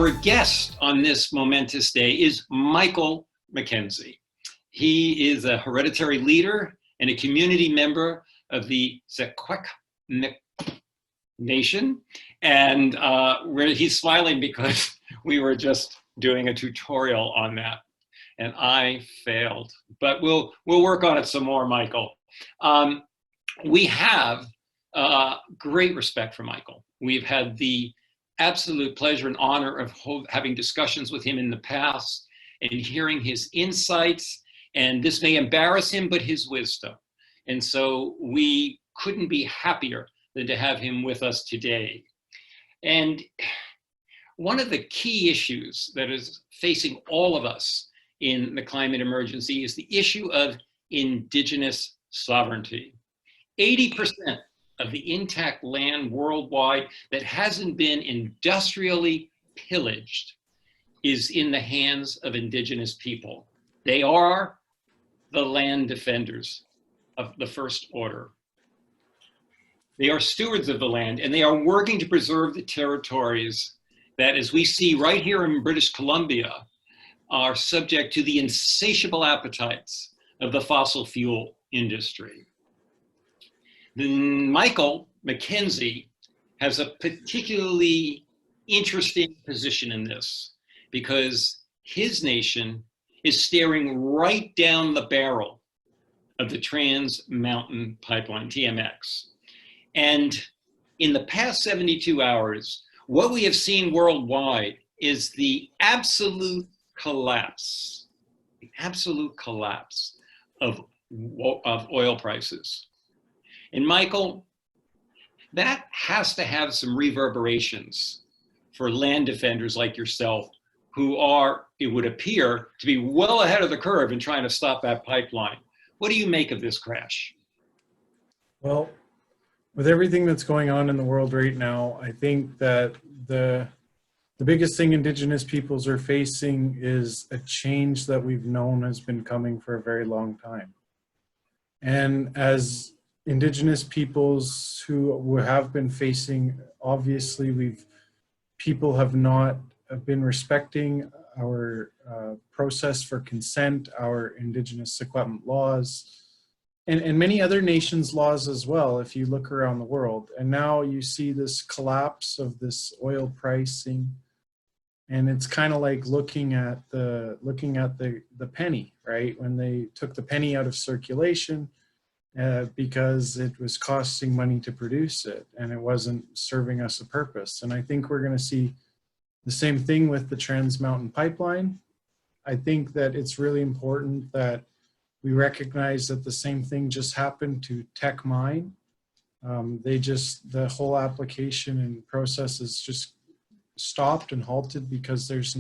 Our guest on this momentous day is Micheal McKenzie. He is a hereditary leader and a community member of the Secwépemc Nation. And he's smiling because we were just doing a tutorial on that and I failed, but we'll work on it some more, Micheal. We have great respect for Micheal. We've had the absolute pleasure and honor of having discussions with him in the past and hearing his insights. And this may embarrass him, but his wisdom. And so we couldn't be happier than to have him with us today. And one of the key issues that is facing all of us in the climate emergency is the issue of indigenous sovereignty. 80% of the intact land worldwide that hasn't been industrially pillaged is in the hands of indigenous people. They are the land defenders of the first order. They are stewards of the land, and they are working to preserve the territories that, as we see right here in British Columbia, are subject to the insatiable appetites of the fossil fuel industry. Micheal McKenzie has a particularly interesting position in this because his nation is staring right down the barrel of the Trans Mountain Pipeline, TMX. And in the past 72 hours, what we have seen worldwide is the absolute collapse of oil prices. And Micheal, that has to have some reverberations for land defenders like yourself, who are, it would appear, to be well ahead of the curve in trying to stop that pipeline. What do you make of this crash? Well, with everything that's going on in the world right now, I think that the biggest thing Indigenous peoples are facing is a change that we've known has been coming for a very long time. And as Indigenous peoples who have been facing, obviously people have not been respecting our process for consent, our Indigenous Secwépemc laws, and many other nations' laws as well, if you look around the world. And now you see this collapse of this oil pricing, and it's kind of like looking at the penny, right? When they took the penny out of circulation, because it was costing money to produce it and it wasn't serving us a purpose. And I think we're going to see the same thing with the Trans Mountain Pipeline. I think that it's really important that we recognize that the same thing just happened to Tech Mine. The whole application and process is just stopped and halted because it's a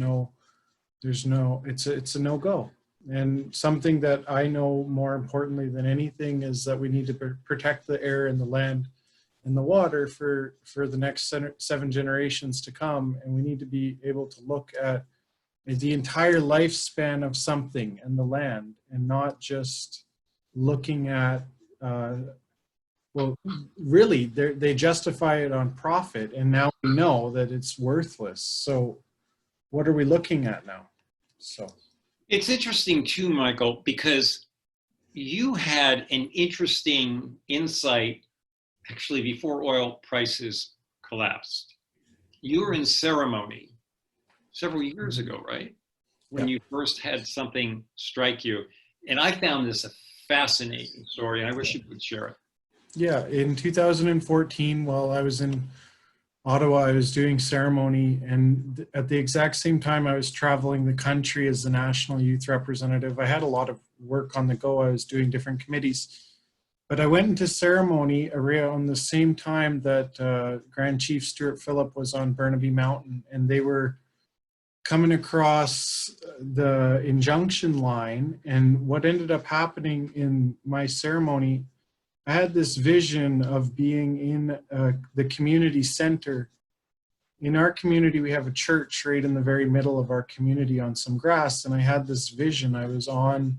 no-go. And something that I know more importantly than anything is that we need to protect the air and the land and the water for the next 7 generations to come. And we need to be able to look at the entire lifespan of something and the land, and not just looking at, well, really, they justify it on profit, and now we know that it's worthless. So what are we looking at now? So. It's interesting too, Micheal, because you had an interesting insight actually before oil prices collapsed. You were in ceremony several years ago, right? When you first had something strike you. And I found this a fascinating story, and I wish you would share it. Yeah, in 2014, while I was in Ottawa, I was doing ceremony, and at the exact same time I was traveling the country as the national youth representative. I had a lot of work on the go. I was doing different committees, but I went into ceremony around the same time that Grand Chief Stuart Phillip was on Burnaby Mountain, and they were coming across the injunction line. And what ended up happening in my ceremony, I had this vision of being in the community center. In our community, we have a church right in the very middle of our community on some grass. And I had this vision. I was on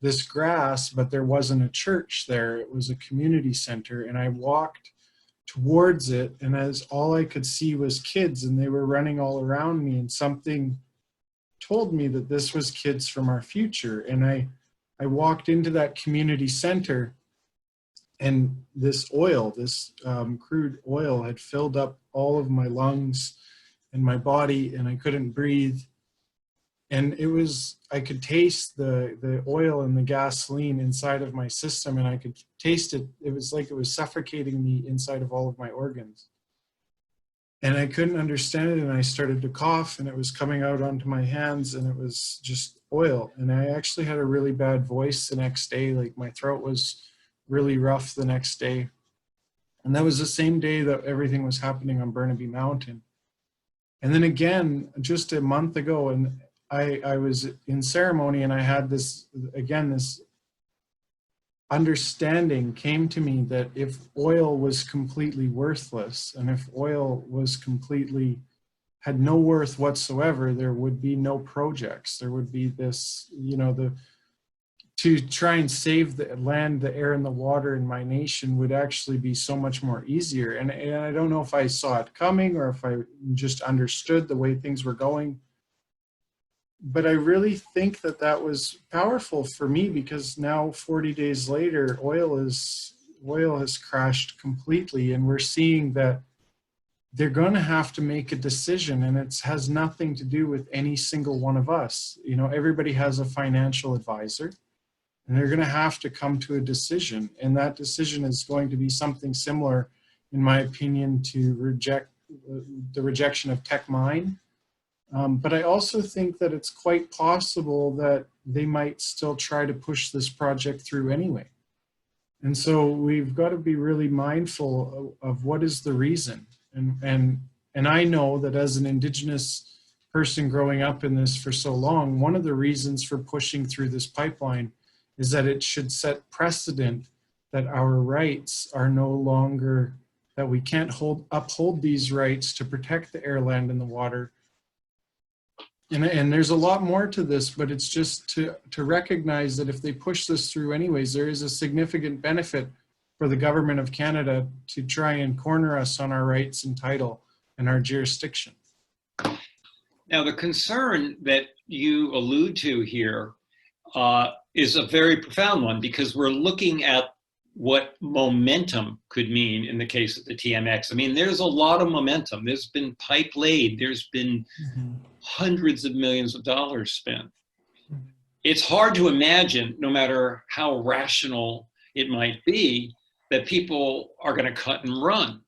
this grass, but there wasn't a church there. It was a community center. And I walked towards it, and as all I could see was kids, and they were running all around me, and something told me that this was kids from our future. And I walked into that community center, and this oil, this crude oil, had filled up all of my lungs and my body, and I couldn't breathe. And it was, I could taste the oil and the gasoline inside of my system, and I could taste it. It was like it was suffocating me inside of all of my organs. And I couldn't understand it, and I started to cough, and it was coming out onto my hands, and it was just oil. And I actually had a really bad voice the next day. Like, my throat was really rough the next day. And that was the same day that everything was happening on Burnaby Mountain. And then again, just a month ago, and I was in ceremony, and I had this, again, this understanding came to me that if oil was completely worthless, and if oil was completely, had no worth whatsoever, there would be no projects. There would be this, you know, to try and save the land, the air, and the water in my nation would actually be so much more easier. And I don't know if I saw it coming or if I just understood the way things were going. But I really think that that was powerful for me, because now 40 days later, oil has crashed completely, and we're seeing that they're going to have to make a decision, and it has nothing to do with any single one of us. You know, everybody has a financial advisor, and they're going to have to come to a decision, and that decision is going to be something similar, in my opinion, to the rejection of Tech Mine. But I also think that it's quite possible that they might still try to push this project through anyway. And so we've got to be really mindful of what is the reason. And I know that as an Indigenous person growing up in this for so long, one of the reasons for pushing through this pipeline is that it should set precedent that our rights are no longer, that we can't uphold these rights to protect the air, land, and the water. And there's a lot more to this, but it's just to recognize that if they push this through anyways, there is a significant benefit for the government of Canada to try and corner us on our rights and title and our jurisdiction. Now, the concern that you allude to here is a very profound one, because we're looking at what momentum could mean in the case of the TMX. I mean, there's a lot of momentum. There's been pipe laid. There's been hundreds of millions of dollars spent. It's hard to imagine, no matter how rational it might be, that people are going to cut and run.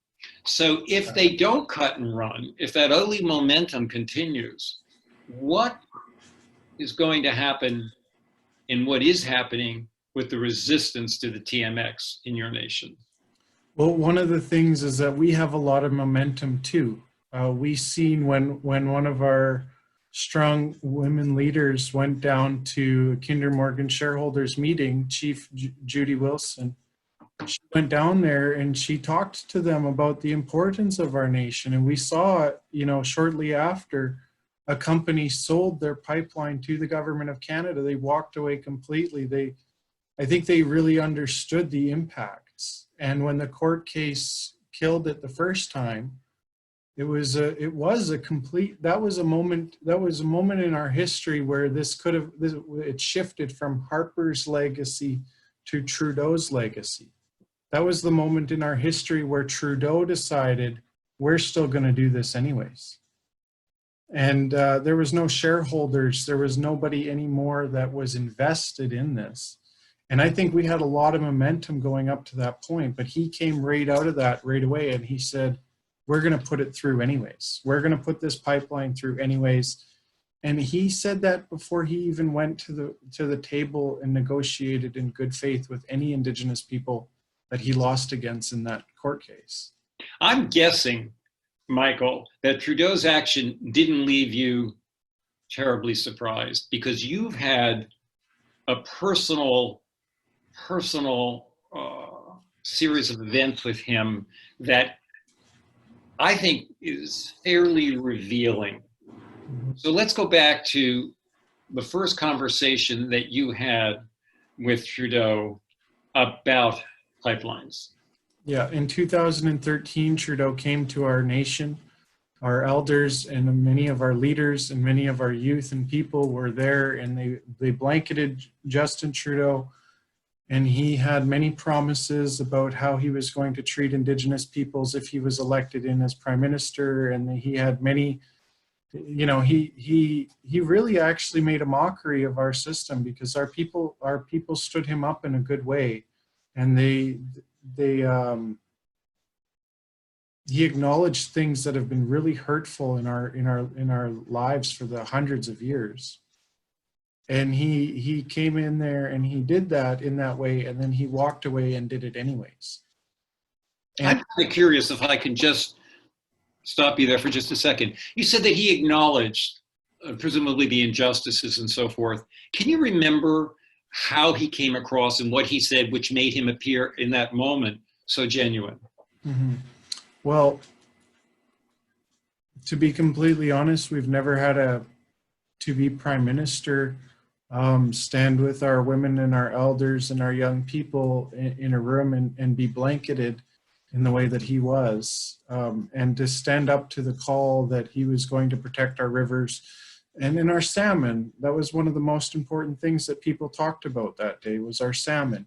So if they don't cut and run, if that early momentum continues, what is going to happen, and what is happening with the resistance to the TMX in your nation? Well, one of the things is that we have a lot of momentum too. We've seen when one of our strong women leaders went down to Kinder Morgan shareholders meeting, Chief Judy Wilson, she went down there and she talked to them about the importance of our nation. And we saw, you know, shortly after, a company sold their pipeline to the government of Canada. They walked away completely. I think they really understood the impacts. And when the court case killed it the first time, it was a complete, that was a moment in our history where it shifted from Harper's legacy to Trudeau's legacy. That was the moment in our history where Trudeau decided, we're still going to do this anyways. And there was no shareholders, there was nobody anymore that was invested in this. And I think we had a lot of momentum going up to that point, but he came right out of that right away, and he said, we're going to put it through anyways. We're going to put this pipeline through anyways. And he said that before he even went to the table and negotiated in good faith with any Indigenous people that he lost against in that court case. I'm guessing, Michael, that Trudeau's action didn't leave you terribly surprised, because you've had a personal series of events with him that I think is fairly revealing. So let's go back to the first conversation that you had with Trudeau about pipelines. Yeah, in 2013, Trudeau came to our nation. Our elders and many of our leaders and many of our youth and people were there, and they blanketed Justin Trudeau, and he had many promises about how he was going to treat Indigenous peoples if he was elected in as prime minister. And he had many, he really actually made a mockery of our system, because our people stood him up in a good way, and he acknowledged things that have been really hurtful in our lives for the hundreds of years. And he came in there and he did that in that way, and then he walked away and did it anyways. And I'm kind of curious if I can just stop you there for just a second. You said that he acknowledged presumably the injustices and so forth. Can you remember how he came across and what he said, which made him appear in that moment so genuine? Mm-hmm. Well, to be completely honest, we've never had a to-be prime minister stand with our women and our elders and our young people in a room and be blanketed in the way that he was, and to stand up to the call that he was going to protect our rivers and in our salmon. That was one of the most important things that people talked about that day, was our salmon.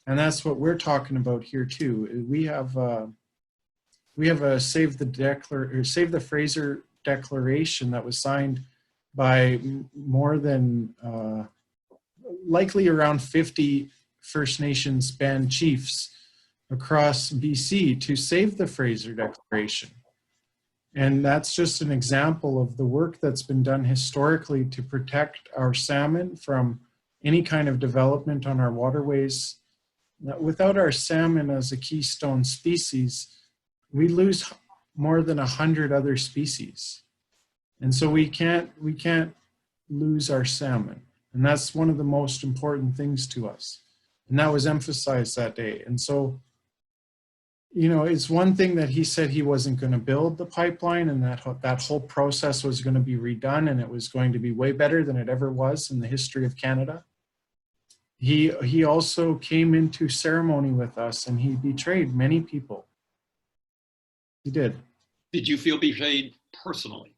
And that's what we're talking about here too. We have a Save the Fraser Declaration that was signed by more than likely around 50 First Nations band chiefs across BC to save the Fraser Declaration. And that's just an example of the work that's been done historically to protect our salmon from any kind of development on our waterways. Without our salmon as a keystone species, we lose more than 100 other species. And so we can't lose our salmon. And that's one of the most important things to us. And that was emphasized that day. And so, it's one thing that he said he wasn't going to build the pipeline, and that whole process was going to be redone, and it was going to be way better than it ever was in the history of Canada. He also came into ceremony with us, and he betrayed many people. He did. Did you feel betrayed personally?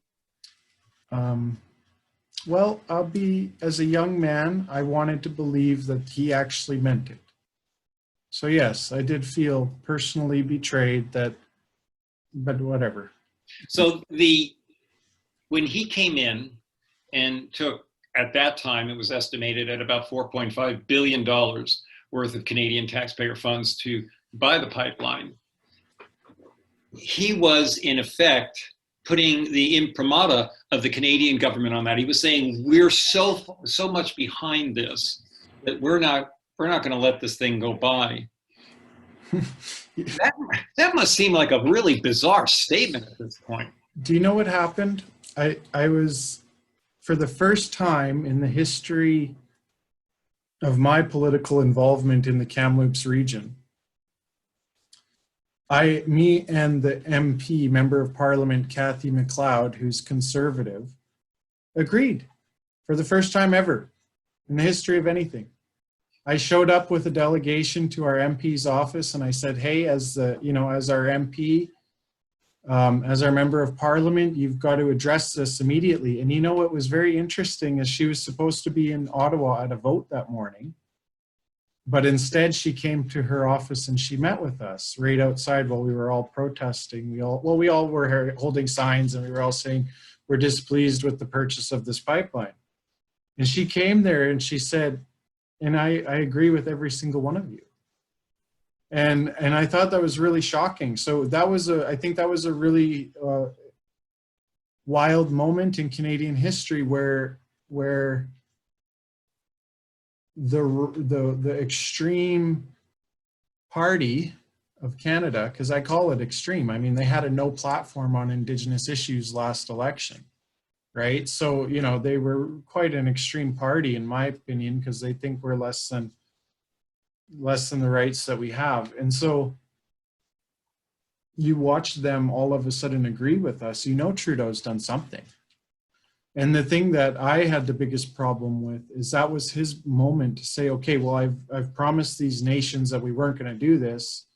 Well, as a young man, I wanted to believe that he actually meant it. So yes, I did feel personally betrayed, but whatever. So when he came in and took, at that time, it was estimated at about $4.5 billion worth of Canadian taxpayer funds to buy the pipeline, he was in effect putting the imprimatur of the Canadian government on that. He was saying, we're so much behind this that we're not going to let this thing go by. That must seem like a really bizarre statement at this point. Do you know what happened? I was, for the first time in the history of my political involvement in the Kamloops region, me and the MP, Member of Parliament, Cathy McLeod, who's conservative, agreed for the first time ever in the history of anything. I showed up with a delegation to our MP's office, and I said, hey, as our MP, as our Member of Parliament, you've got to address this immediately. And what was very interesting is she was supposed to be in Ottawa at a vote that morning. But instead, she came to her office and she met with us right outside while we were all protesting. We all were holding signs, and we were all saying we're displeased with the purchase of this pipeline. And she came there and she said, and I agree with every single one of you. And I thought that was really shocking. So I think that was a really wild moment in Canadian history where the extreme party of Canada, because I call it extreme. I mean, they had a no platform on Indigenous issues last election, right? So, they were quite an extreme party, in my opinion, because they think we're less than the rights that we have. And so you watch them all of a sudden agree with us. Trudeau's done something. And the thing that I had the biggest problem with is that was his moment to say, okay, well, I've promised these nations that we weren't going to do this.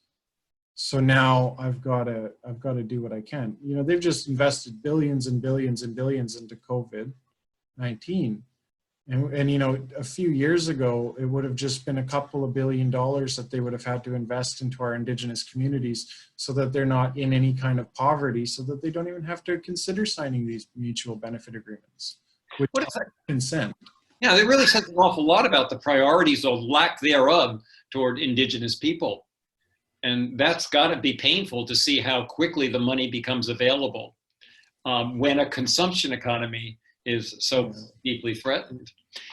So now I've got to do what I can. You know, they've just invested billions and billions and billions into COVID-19. And you know, a few years ago, it would have just been a couple of $1 billion that they would have had to invest into our Indigenous communities so that they're not in any kind of poverty, so that they don't even have to consider signing these mutual benefit agreements with What is that? consent. Yeah, they really says an awful lot about the priorities or lack thereof toward Indigenous people. And that's got to be painful to see how quickly the money becomes available when a consumption economy is so deeply threatened.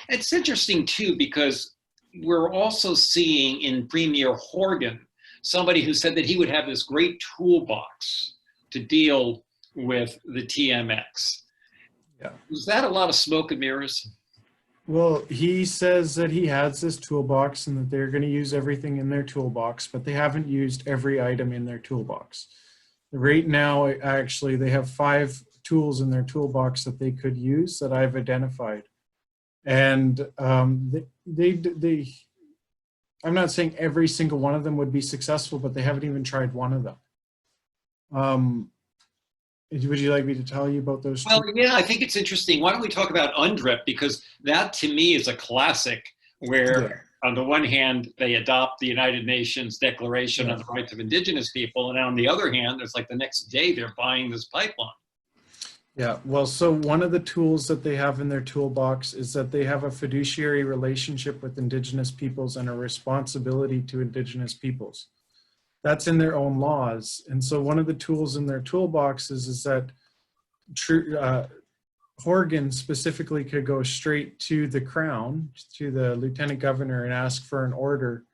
It's interesting too, because we're also seeing in Premier Horgan, somebody who said that he would have this great toolbox to deal with the TMX. Yeah. Was that a lot of smoke and mirrors? Well, he says that he has this toolbox and that they're going to use everything in their toolbox, but they haven't used every item in their toolbox. Right now, actually, they have 5 tools in their toolbox that they could use that I've identified. And I'm not saying every single one of them would be successful, but they haven't even tried one of them. Would you like me to tell you about those? Well, yeah, I think it's interesting. Why don't we talk about UNDRIP? Because that to me is a classic where on the one hand, they adopt the United Nations Declaration on the Rights of Indigenous People. And on the other hand, it's like the next day they're buying this pipeline. Yeah, well, so one of the tools that they have in their toolbox is that they have a fiduciary relationship with Indigenous peoples and a responsibility to Indigenous peoples. That's in their own laws. And so one of the tools in their toolbox is that Horgan specifically could go straight to the Crown, to the Lieutenant Governor, and ask for an order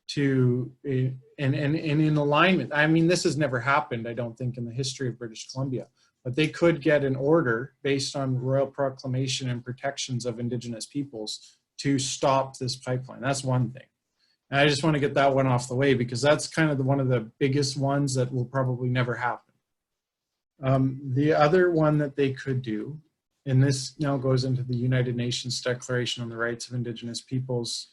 to, and in alignment. I mean, this has never happened, I don't think, in the history of British Columbia, but they could get an order based on royal proclamation and protections of Indigenous peoples to stop this pipeline. That's one thing. And I just want to get that one off the way because that's kind of one of the biggest ones that will probably never happen. The other one that they could do, and this now goes into the United Nations Declaration on the Rights of Indigenous Peoples,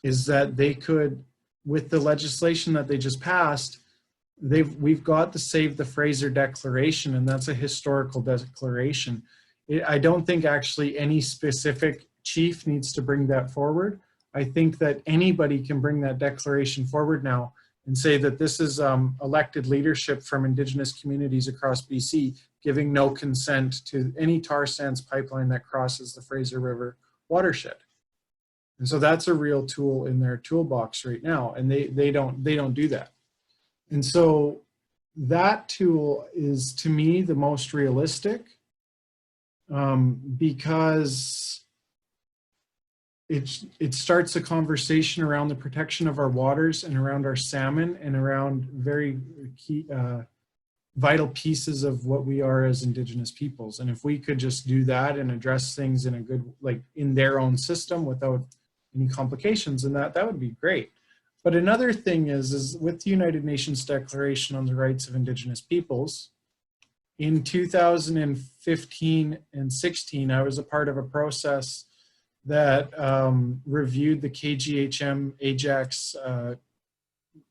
is that they could, with the legislation that they just passed, we've got the Save the Fraser Declaration, and that's a historical declaration. I don't think actually any specific chief needs to bring that forward. I think that anybody can bring that declaration forward now and say that this is elected leadership from Indigenous communities across BC giving no consent to any tar sands pipeline that crosses the Fraser River watershed. And so that's a real tool in their toolbox right now, and they don't do that. And so that tool is, to me, the most realistic because it starts a conversation around the protection of our waters and around our salmon and around very key, vital pieces of what we are as Indigenous peoples. And if we could just do that and address things in a good, like in their own system without any complications, and that would be great. But another thing is with the United Nations Declaration on the Rights of Indigenous Peoples, in 2015 and 16, I was a part of a process that reviewed the KGHM Ajax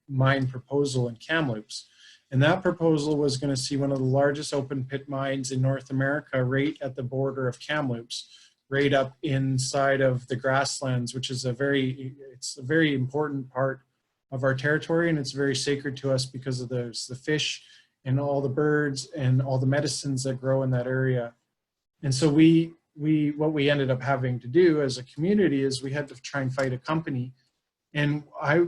mine proposal in Kamloops. And that proposal was going to see one of the largest open pit mines in North America right at the border of Kamloops, right up inside of the grasslands, which is it's a very important part of our territory, and it's very sacred to us because of the fish and all the birds and all the medicines that grow in that area. And so what we ended up having to do as a community is we had to try and fight a company. And I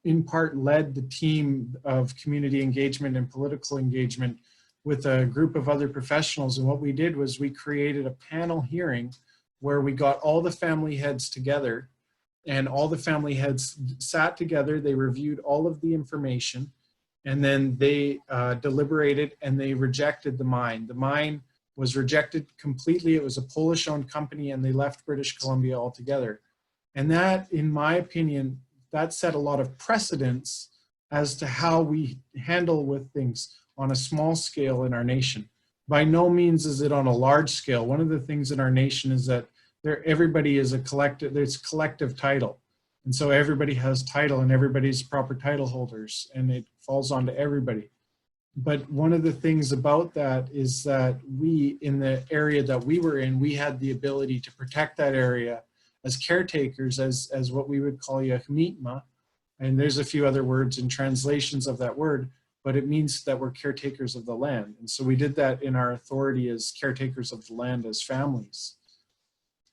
in part led the team of community engagement and political engagement with a group of other professionals. And what we did was we created a panel hearing where we got all the family heads together, and all the family heads sat together, they reviewed all of the information, and then they deliberated and they rejected the mine. The mine was rejected completely. It was a Polish-owned company, and they left British Columbia altogether. And that, in my opinion, that set a lot of precedents as to how we handle with things on a small scale in our nation. By no means is it on a large scale. One of the things in our nation is that everybody is a collective, there's collective title. And so everybody has title and everybody's proper title holders, and it falls onto everybody. But one of the things about that is that we, in the area that we were in, we had the ability to protect that area as caretakers, as what we would call yahmitma. And there's a few other words and translations of that word, but it means that we're caretakers of the land. And so we did that in our authority as caretakers of the land as families.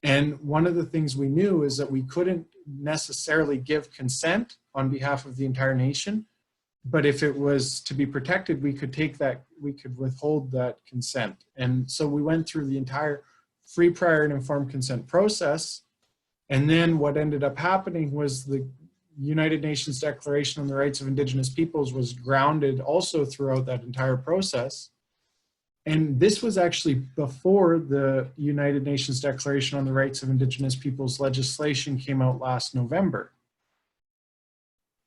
And one of the things we knew is that we couldn't necessarily give consent on behalf of the entire nation, but if it was to be protected, we could take that, we could withhold that consent. And so we went through the entire free, prior, and informed consent process. And then what ended up happening was the United Nations Declaration on the Rights of Indigenous Peoples was grounded also throughout that entire process. And this was actually before the United Nations Declaration on the Rights of Indigenous Peoples legislation came out last November.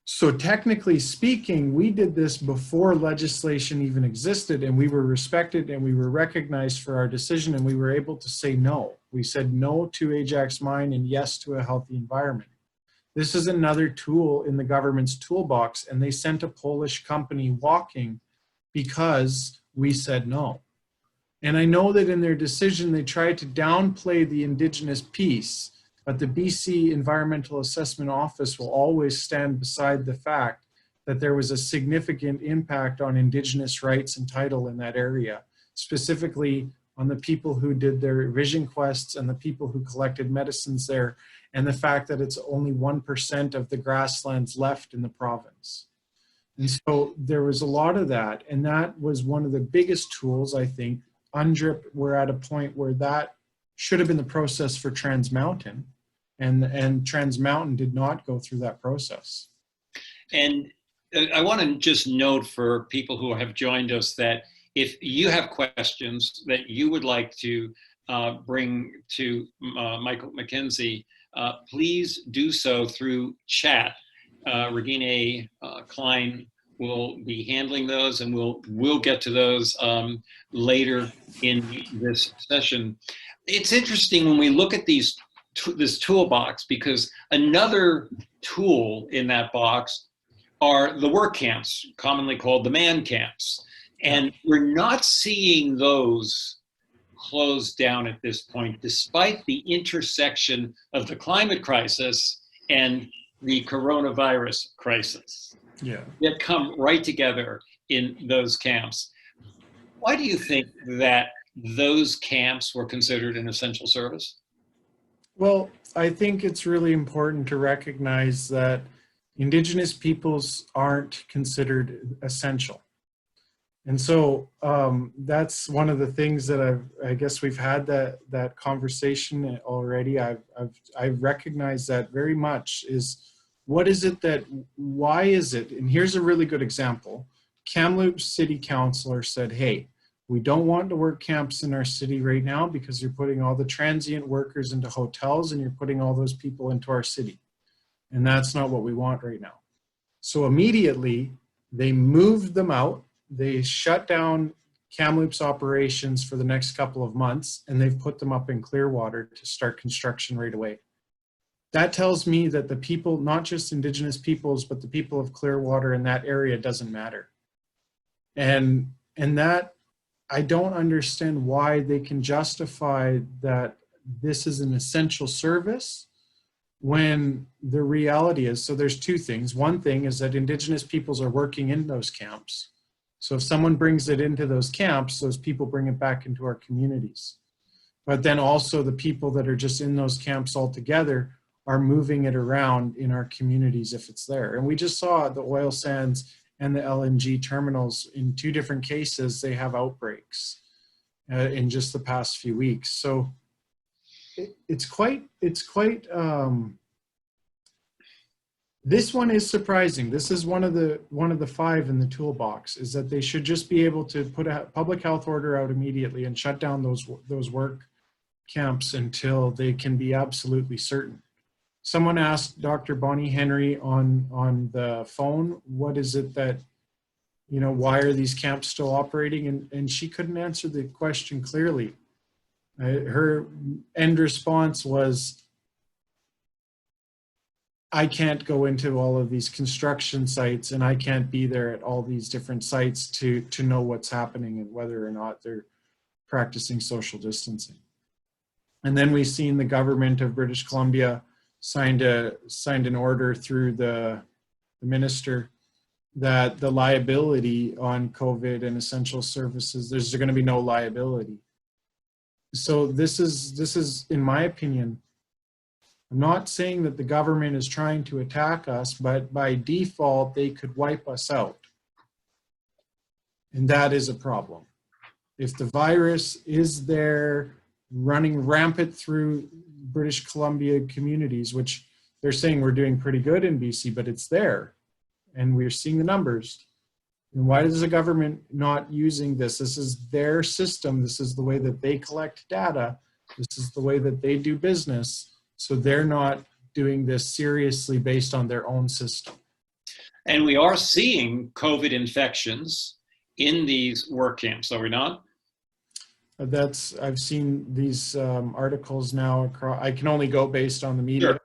So technically speaking, we did this before legislation even existed, and we were respected and we were recognized for our decision, and we were able to say no. We said no to Ajax Mine and yes to a healthy environment. This is another tool in the government's toolbox, and they sent a Polish company walking because we said no. And I know that in their decision, they tried to downplay the Indigenous piece, but the BC Environmental Assessment Office will always stand beside the fact that there was a significant impact on Indigenous rights and title in that area, specifically on the people who did their vision quests and the people who collected medicines there, and the fact that it's only 1% of the grasslands left in the province. And so there was a lot of that, and that was one of the biggest tools, I think. UNDRIP, we're at a point where that should have been the process for Trans Mountain, and Trans Mountain did not go through that process. And I want to just note for people who have joined us that if you have questions that you would like to bring to Micheal McKenzie, please do so through chat. Regina Klein will be handling those, and we'll get to those later in this session. It's interesting when we look at this toolbox, because another tool in that box are the work camps, commonly called the man camps. And we're not seeing those closed down at this point, despite the intersection of the climate crisis and the coronavirus crisis. Yeah. That come right together in those camps. Why do you think that those camps were considered an essential service? Well, I think it's really important to recognize that Indigenous peoples aren't considered essential. And so that's one of the things that I guess we've had that conversation already. I've recognized that very much is, what is it that, why is it? And here's a really good example. Kamloops City Councilor said, hey, we don't want to work camps in our city right now because you're putting all the transient workers into hotels and you're putting all those people into our city. And that's not what we want right now. So immediately they moved them out. They shut down Kamloops operations for the next couple of months, and they've put them up in Clearwater to start construction right away. That tells me that the people, not just Indigenous peoples, but the people of Clearwater in that area doesn't matter. And that, I don't understand why they can justify that this is an essential service when the reality is, so there's two things. One thing is that Indigenous peoples are working in those camps. So if someone brings it into those camps, those people bring it back into our communities. But then also the people that are just in those camps altogether are moving it around in our communities if it's there. And we just saw the oil sands and the LNG terminals, in two different cases, they have outbreaks in just the past few weeks. So it's quite, this one is surprising. This is one of the five in the toolbox, is that they should just be able to put a public health order out immediately and shut down those work camps until they can be absolutely certain. Someone asked Dr. Bonnie Henry on the phone, what is it that, you know, why are these camps still operating? And she couldn't answer the question clearly. Her end response was, I can't go into all of these construction sites, and I can't be there at all these different sites to know what's happening and whether or not they're practicing social distancing. And then we've seen the government of British Columbia signed an order through the minister that the liability on COVID and essential services, there's going to be no liability. So this is, in my opinion, I'm not saying that the government is trying to attack us, but by default, they could wipe us out. And that is a problem. If the virus is there running rampant through British Columbia communities, which they're saying we're doing pretty good in BC, but it's there and we're seeing the numbers. And why is the government not using this? This is their system. This is the way that they collect data. This is the way that they do business. So they're not doing this seriously based on their own system. And we are seeing COVID infections in these work camps, are we not? I've seen these articles now across, I can only go based on the media, Sure.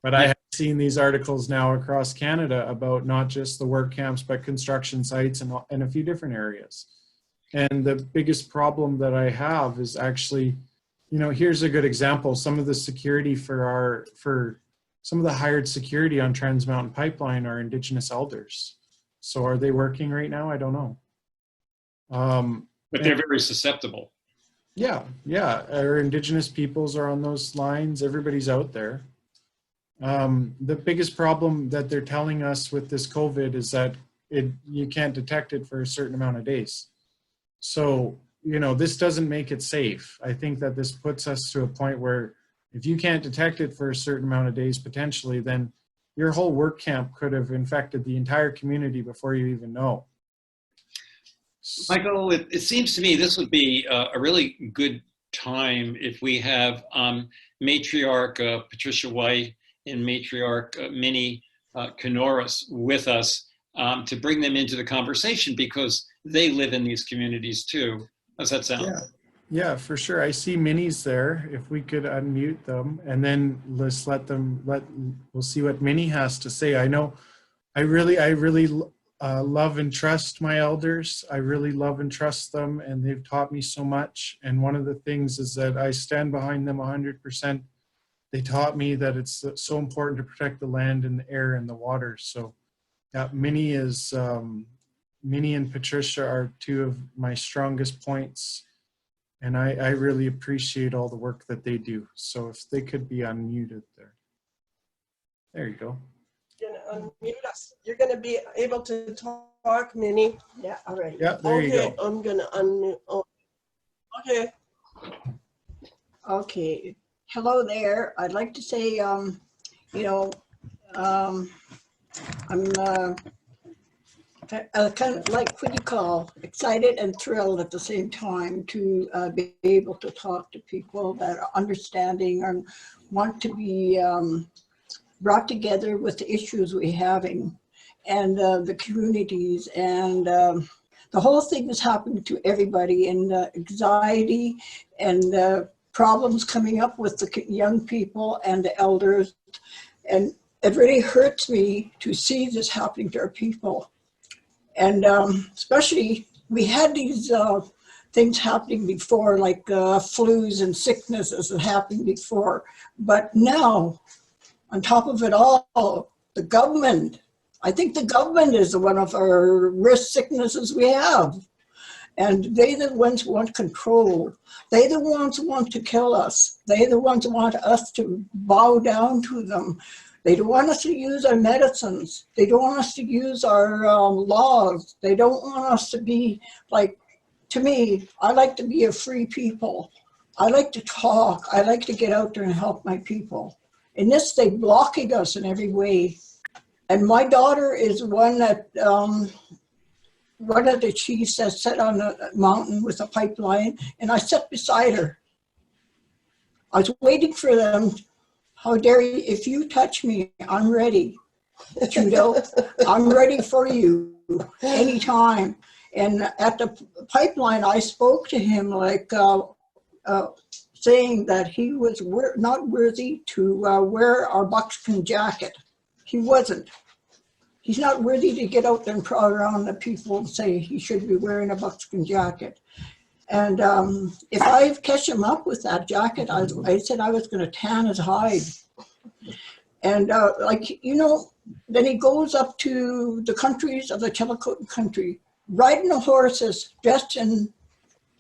but I have seen these articles now across Canada about not just the work camps, but construction sites and a few different areas. And the biggest problem that I have is actually, you know, here's a good example. Some of the security for some of the hired security on Trans Mountain Pipeline are Indigenous elders. So are they working right now? I don't know. But they're very susceptible. Yeah. Our Indigenous peoples are on those lines. Everybody's out there. The biggest problem that they're telling us with this COVID is that you can't detect it for a certain amount of days. So, you know, this doesn't make it safe. I think that this puts us to a point where if you can't detect it for a certain amount of days, potentially, then your whole work camp could have infected the entire community before you even know. Michael, it seems to me this would be a really good time if we have Matriarch Patricia White and Matriarch Minnie Kanoris with us to bring them into the conversation because they live in these communities too. How's that sound? Yeah, for sure. I see Minnie's there. If we could unmute them and then let's we'll see what Minnie has to say. I know I really love and trust my elders. I really love and trust them, and they've taught me so much. And one of the things is that I stand behind them 100%. They taught me that it's so important to protect the land and the air and the water. So yeah, Minnie and Patricia are two of my strongest points. And I really appreciate all the work that they do. So if they could be unmuted there. There you go. You're gonna unmute us. You're gonna be able to talk, Minnie. Yeah, all right. Yeah, there you go. I'm gonna unmute. Oh. Okay. Okay. Hello there. I'd like to say, I'm kind of like what you call excited and thrilled at the same time to be able to talk to people that are understanding and want to be brought together with the issues we're having and the communities and the whole thing is happening to everybody, and anxiety and problems coming up with the young people and the elders, and it really hurts me to see this happening to our people. And especially, we had these things happening before, like flus and sicknesses that happened before. But now, on top of it all, the government, I think the government is one of our risk sicknesses we have. And they're the ones who want control. They're the ones who want to kill us. They're the ones who want us to bow down to them. They don't want us to use our medicines. They don't want us to use our laws. They don't want us to be like, to me, I like to be a free people. I like to talk. I like to get out there and help my people. In this, they're blocking us in every way. And my daughter is one that, one of the chiefs that sat on a mountain with a pipeline, and I sat beside her. I was waiting for them. How dare you, if you touch me, I'm ready. Trudeau, I'm ready for you anytime. And at the pipeline, I spoke to him like saying that he was not worthy to wear our buckskin jacket. He wasn't. He's not worthy to get out there and prowl around the people and say he should be wearing a buckskin jacket. And if I catch him up with that jacket, I said I was going to tan his hide. And then he goes up to the countries of the Chillicothe country, riding the horses, dressed in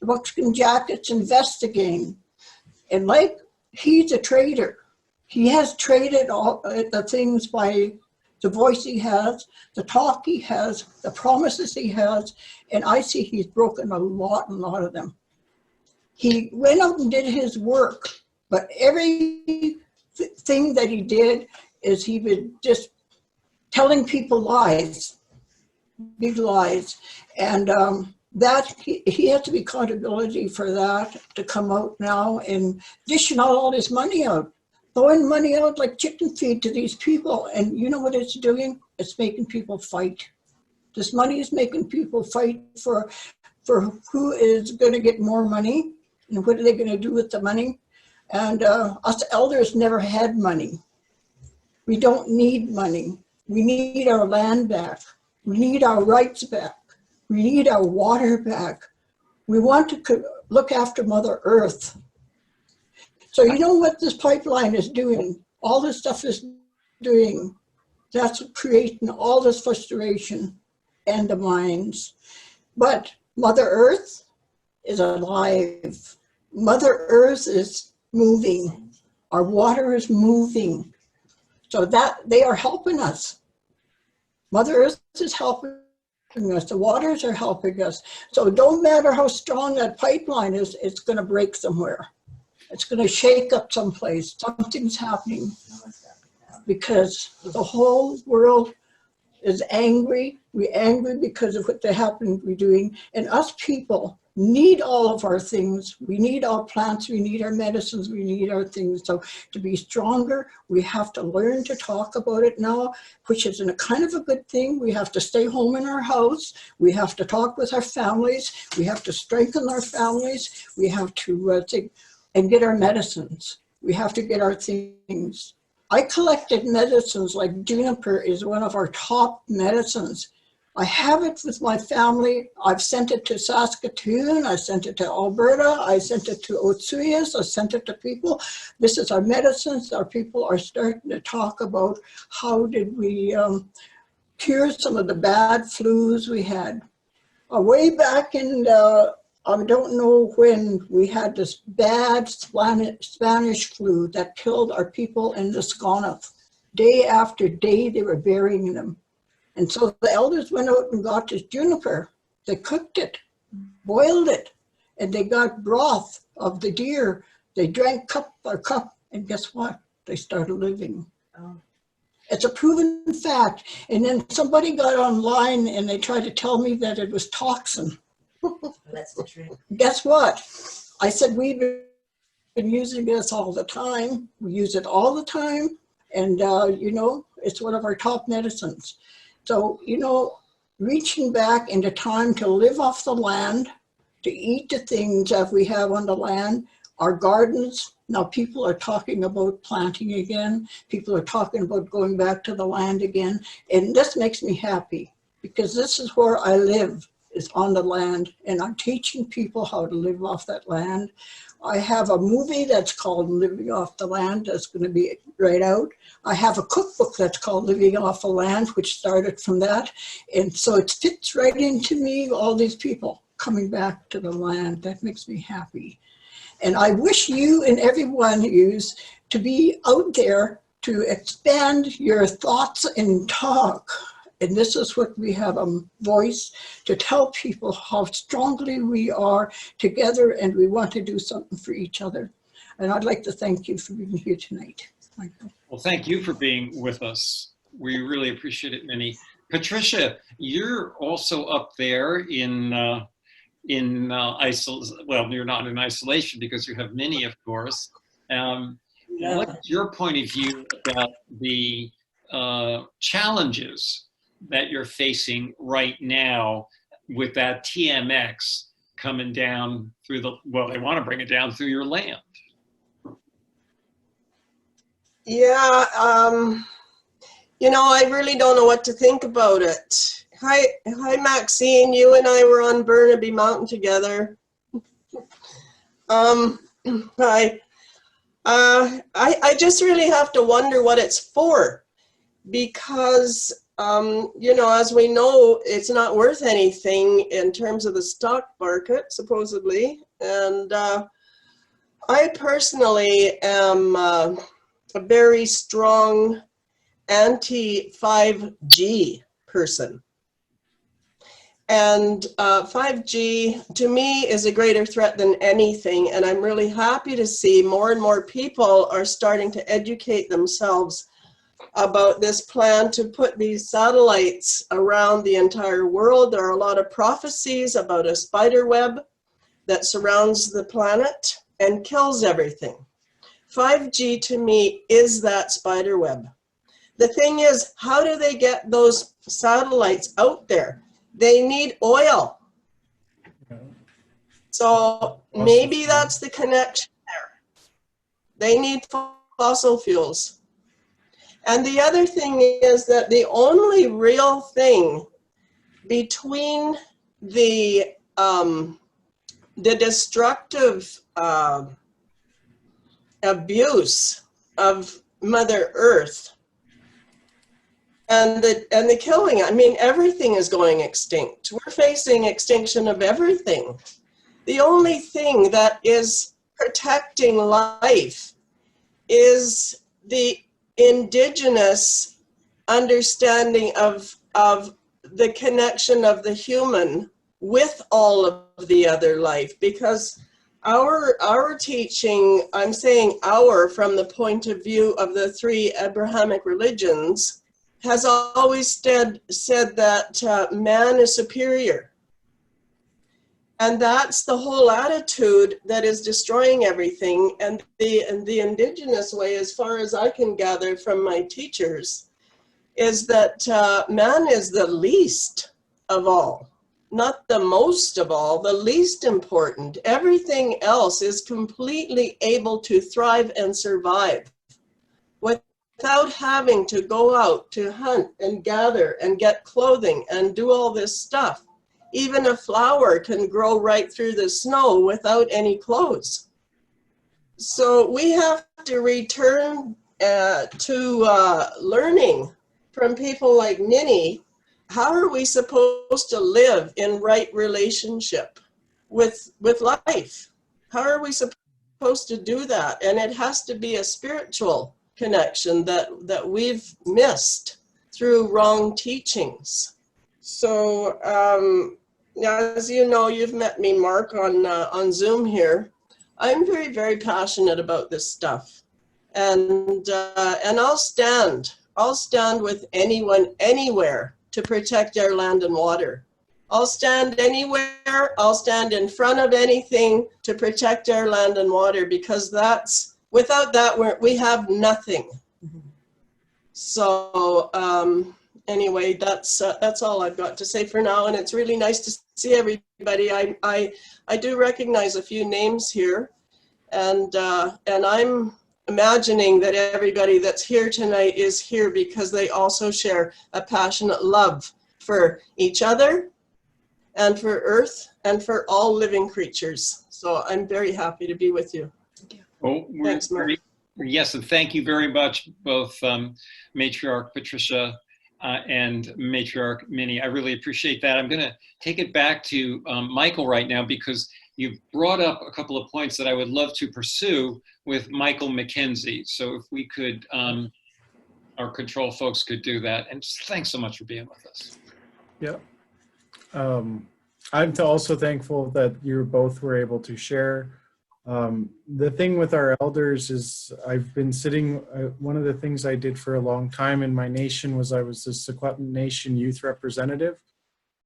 buckskin jackets, investigating. And like, he's a trader. He has traded all the things by the voice he has, the talk he has, the promises he has, and I see he's broken a lot of them. He went out and did his work, but every thing that he did is he was just telling people lies, big lies, and that he has to be accountability for that, to come out now and dishing out all this money out, throwing money out like chicken feed to these people. And you know what it's doing? It's making people fight. This money is making people fight for who is going to get more money and what are they going to do with the money. And us elders never had money. We don't need money. We need our land back. We need our rights back. We need our water back. We want to look after Mother Earth. So you know what this pipeline is doing? All this stuff is doing, that's creating all this frustration and the minds. But Mother Earth is alive. Mother Earth is moving. Our water is moving. So that they are helping us. Mother Earth is helping us. The waters are helping us. So it don't matter how strong that pipeline is, it's going to break somewhere. It's going to shake up someplace. Something's happening because the whole world is angry. We're angry because of what they happen to be doing. And us people need all of our things. We need our plants. We need our medicines. We need our things. So to be stronger, we have to learn to talk about it now, which is in a kind of a good thing. We have to stay home in our house. We have to talk with our families. We have to strengthen our families. We have to and get our medicines. We have to get our things. I collected medicines like juniper is one of our top medicines. I have it with my family. I've sent it to Saskatoon. I sent it to Alberta. I sent it to Otsuyas. I sent it to people. This is our medicines. Our people are starting to talk about how did we cure some of the bad flus we had. Way back in I don't know when, we had this bad Spanish flu that killed our people in the Sconneff. Day after day, they were burying them. And so the elders went out and got this juniper. They cooked it, boiled it, and they got broth of the deer. They drank cup by cup, and guess what? They started living. Oh. It's a proven fact. And then somebody got online and they tried to tell me that it was toxin. That's the trick. Guess what? I said, we've been using this all the time. We use it all the time. And, it's one of our top medicines. So, reaching back into time to live off the land, to eat the things that we have on the land, our gardens. Now people are talking about planting again. People are talking about going back to the land again. And this makes me happy because this is where I live. Is on the land, and I'm teaching people how to live off that land. I have a movie that's called Living Off the Land that's going to be right out. I have a cookbook that's called Living Off the Land, which started from that. And so it fits right into me, all these people coming back to the land. That makes me happy. And I wish you and everyone use to be out there to expand your thoughts and talk. And this is what we have a voice to tell people how strongly we are together and we want to do something for each other. And I'd like to thank you for being here tonight. Michael. Well, thank you for being with us. We really appreciate it, Minnie. Patricia, you're also up there in isolation. Well, you're not in isolation because you have Minnie, of course. What's your point of view about the challenges that you're facing right now with that TMX coming down through they want to bring it down through your land? Yeah, You know, I really don't know what to think about it. Hi, Maxine. You and I were on Burnaby Mountain together. I just really have to wonder what it's for, because you know, as we know, it's not worth anything in terms of the stock market, supposedly. And I personally am a very strong anti-5G person. And 5G to me is a greater threat than anything. And I'm really happy to see more and more people are starting to educate themselves about this plan to put these satellites around the entire world. There are a lot of prophecies about a spider web that surrounds the planet and kills everything. 5G to me is that spider web. The thing is, how do they get those satellites out there? They need oil. So maybe that's the connection there. They need fossil fuels. And the other thing is that the only real thing between the destructive abuse of Mother Earth and the killing, I mean, everything is going extinct. We're facing extinction of everything. The only thing that is protecting life is the indigenous understanding of the connection of the human with all of the other life, because our teaching, I'm saying our from the point of view of the three Abrahamic religions, has always said that man is superior. And that's the whole attitude that is destroying everything. And the indigenous way, as far as I can gather from my teachers, is that man is the least of all, not the most of all, the least important. Everything else is completely able to thrive and survive without having to go out to hunt and gather and get clothing and do all this stuff. Even a flower can grow right through the snow without any clothes. So we have to return to learning from people like Minnie. How are we supposed to live in right relationship with life? How are we supposed to do that? And it has to be a spiritual connection that we've missed through wrong teachings. So as you know, you've met me, Mark, on Zoom here. I'm very, very passionate about this stuff, and I'll stand with anyone, anywhere, to protect our land and water. I'll stand anywhere. I'll stand in front of anything to protect our land and water, because without that we have nothing. So anyway, that's all I've got to say for now, and it's really nice to see everybody. I do recognize a few names here, and I'm imagining that everybody that's here tonight is here because they also share a passionate love for each other and for Earth and for all living creatures. So I'm very happy to be with you. Well, Thanks, Mark. Yes, and thank you very much, both Matriarch Patricia and Matriarch Minnie. I really appreciate that. I'm going to take it back to Michael right now, because you've brought up a couple of points that I would love to pursue with Micheal McKenzie. So if we could, our control folks could do that. And thanks so much for being with us. Yeah. I'm also thankful that you both were able to share. The thing with our elders is I've been sitting, one of the things I did for a long time in my nation was I was the Secwépemc Nation youth representative.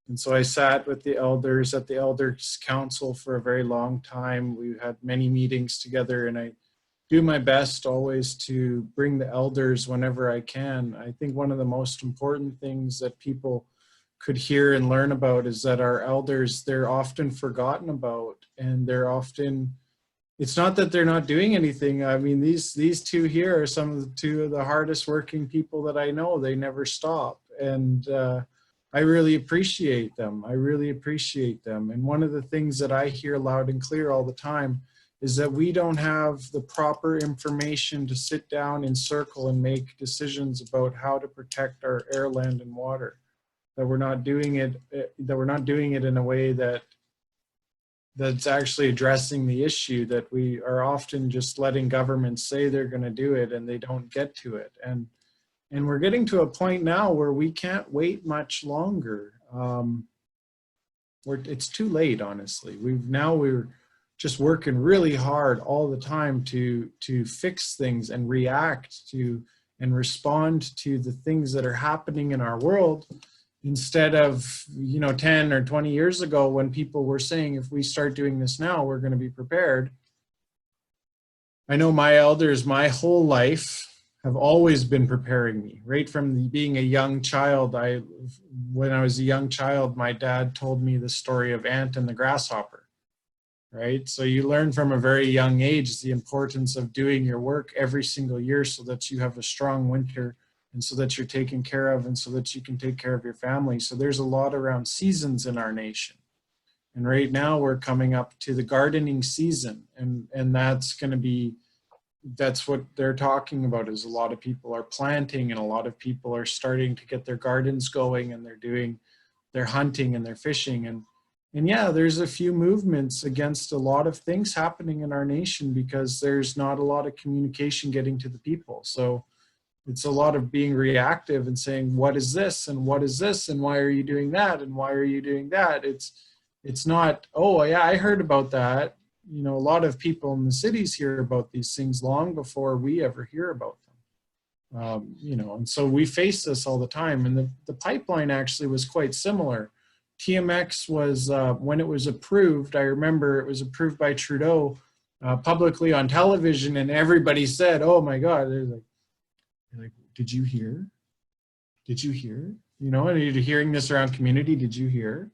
And so I sat with the elders at the Elders Council for a very long time. We had many meetings together, and I do my best always to bring the elders whenever I can. I think one of the most important things that people could hear and learn about is that our elders, they're often forgotten about, and they're often it's not that they're not doing anything. I mean, these two here are some of the two of the hardest working people that I know. They never stop. And I really appreciate them. I really appreciate them. And one of the things that I hear loud and clear all the time is that we don't have the proper information to sit down in circle and make decisions about how to protect our air, land, and water. That we're not doing it in a way that's actually addressing the issue, that we are often just letting governments say they're going to do it and they don't get to it. And we're getting to a point now where we can't wait much longer. It's too late, honestly. We're just working really hard all the time to fix things and react to and respond to the things that are happening in our world, instead of 10 or 20 years ago when people were saying, if we start doing this now, we're going to be prepared. I know my elders my whole life have always been preparing me, right from being a young child. When I was a young child, my dad told me the story of ant and the grasshopper, right? So you learn from a very young age the importance of doing your work every single year so that you have a strong winter, and so that you're taken care of, and so that you can take care of your family. So there's a lot around seasons in our nation. And right now we're coming up to the gardening season, and that's what they're talking about, is a lot of people are planting and a lot of people are starting to get their gardens going, and they're hunting and they're fishing. And yeah, there's a few movements against a lot of things happening in our nation because there's not a lot of communication getting to the people. So it's a lot of being reactive and saying, what is this? And what is this? And why are you doing that? And why are you doing that? It's not, oh yeah, I heard about that. A lot of people in the cities hear about these things long before we ever hear about them. And so we face this all the time. And the pipeline actually was quite similar. TMX was, when it was approved, I remember it was approved by Trudeau publicly on television, and everybody said, oh my God, they're like, did you hear? Did you hear? And you're hearing this around community, did you hear?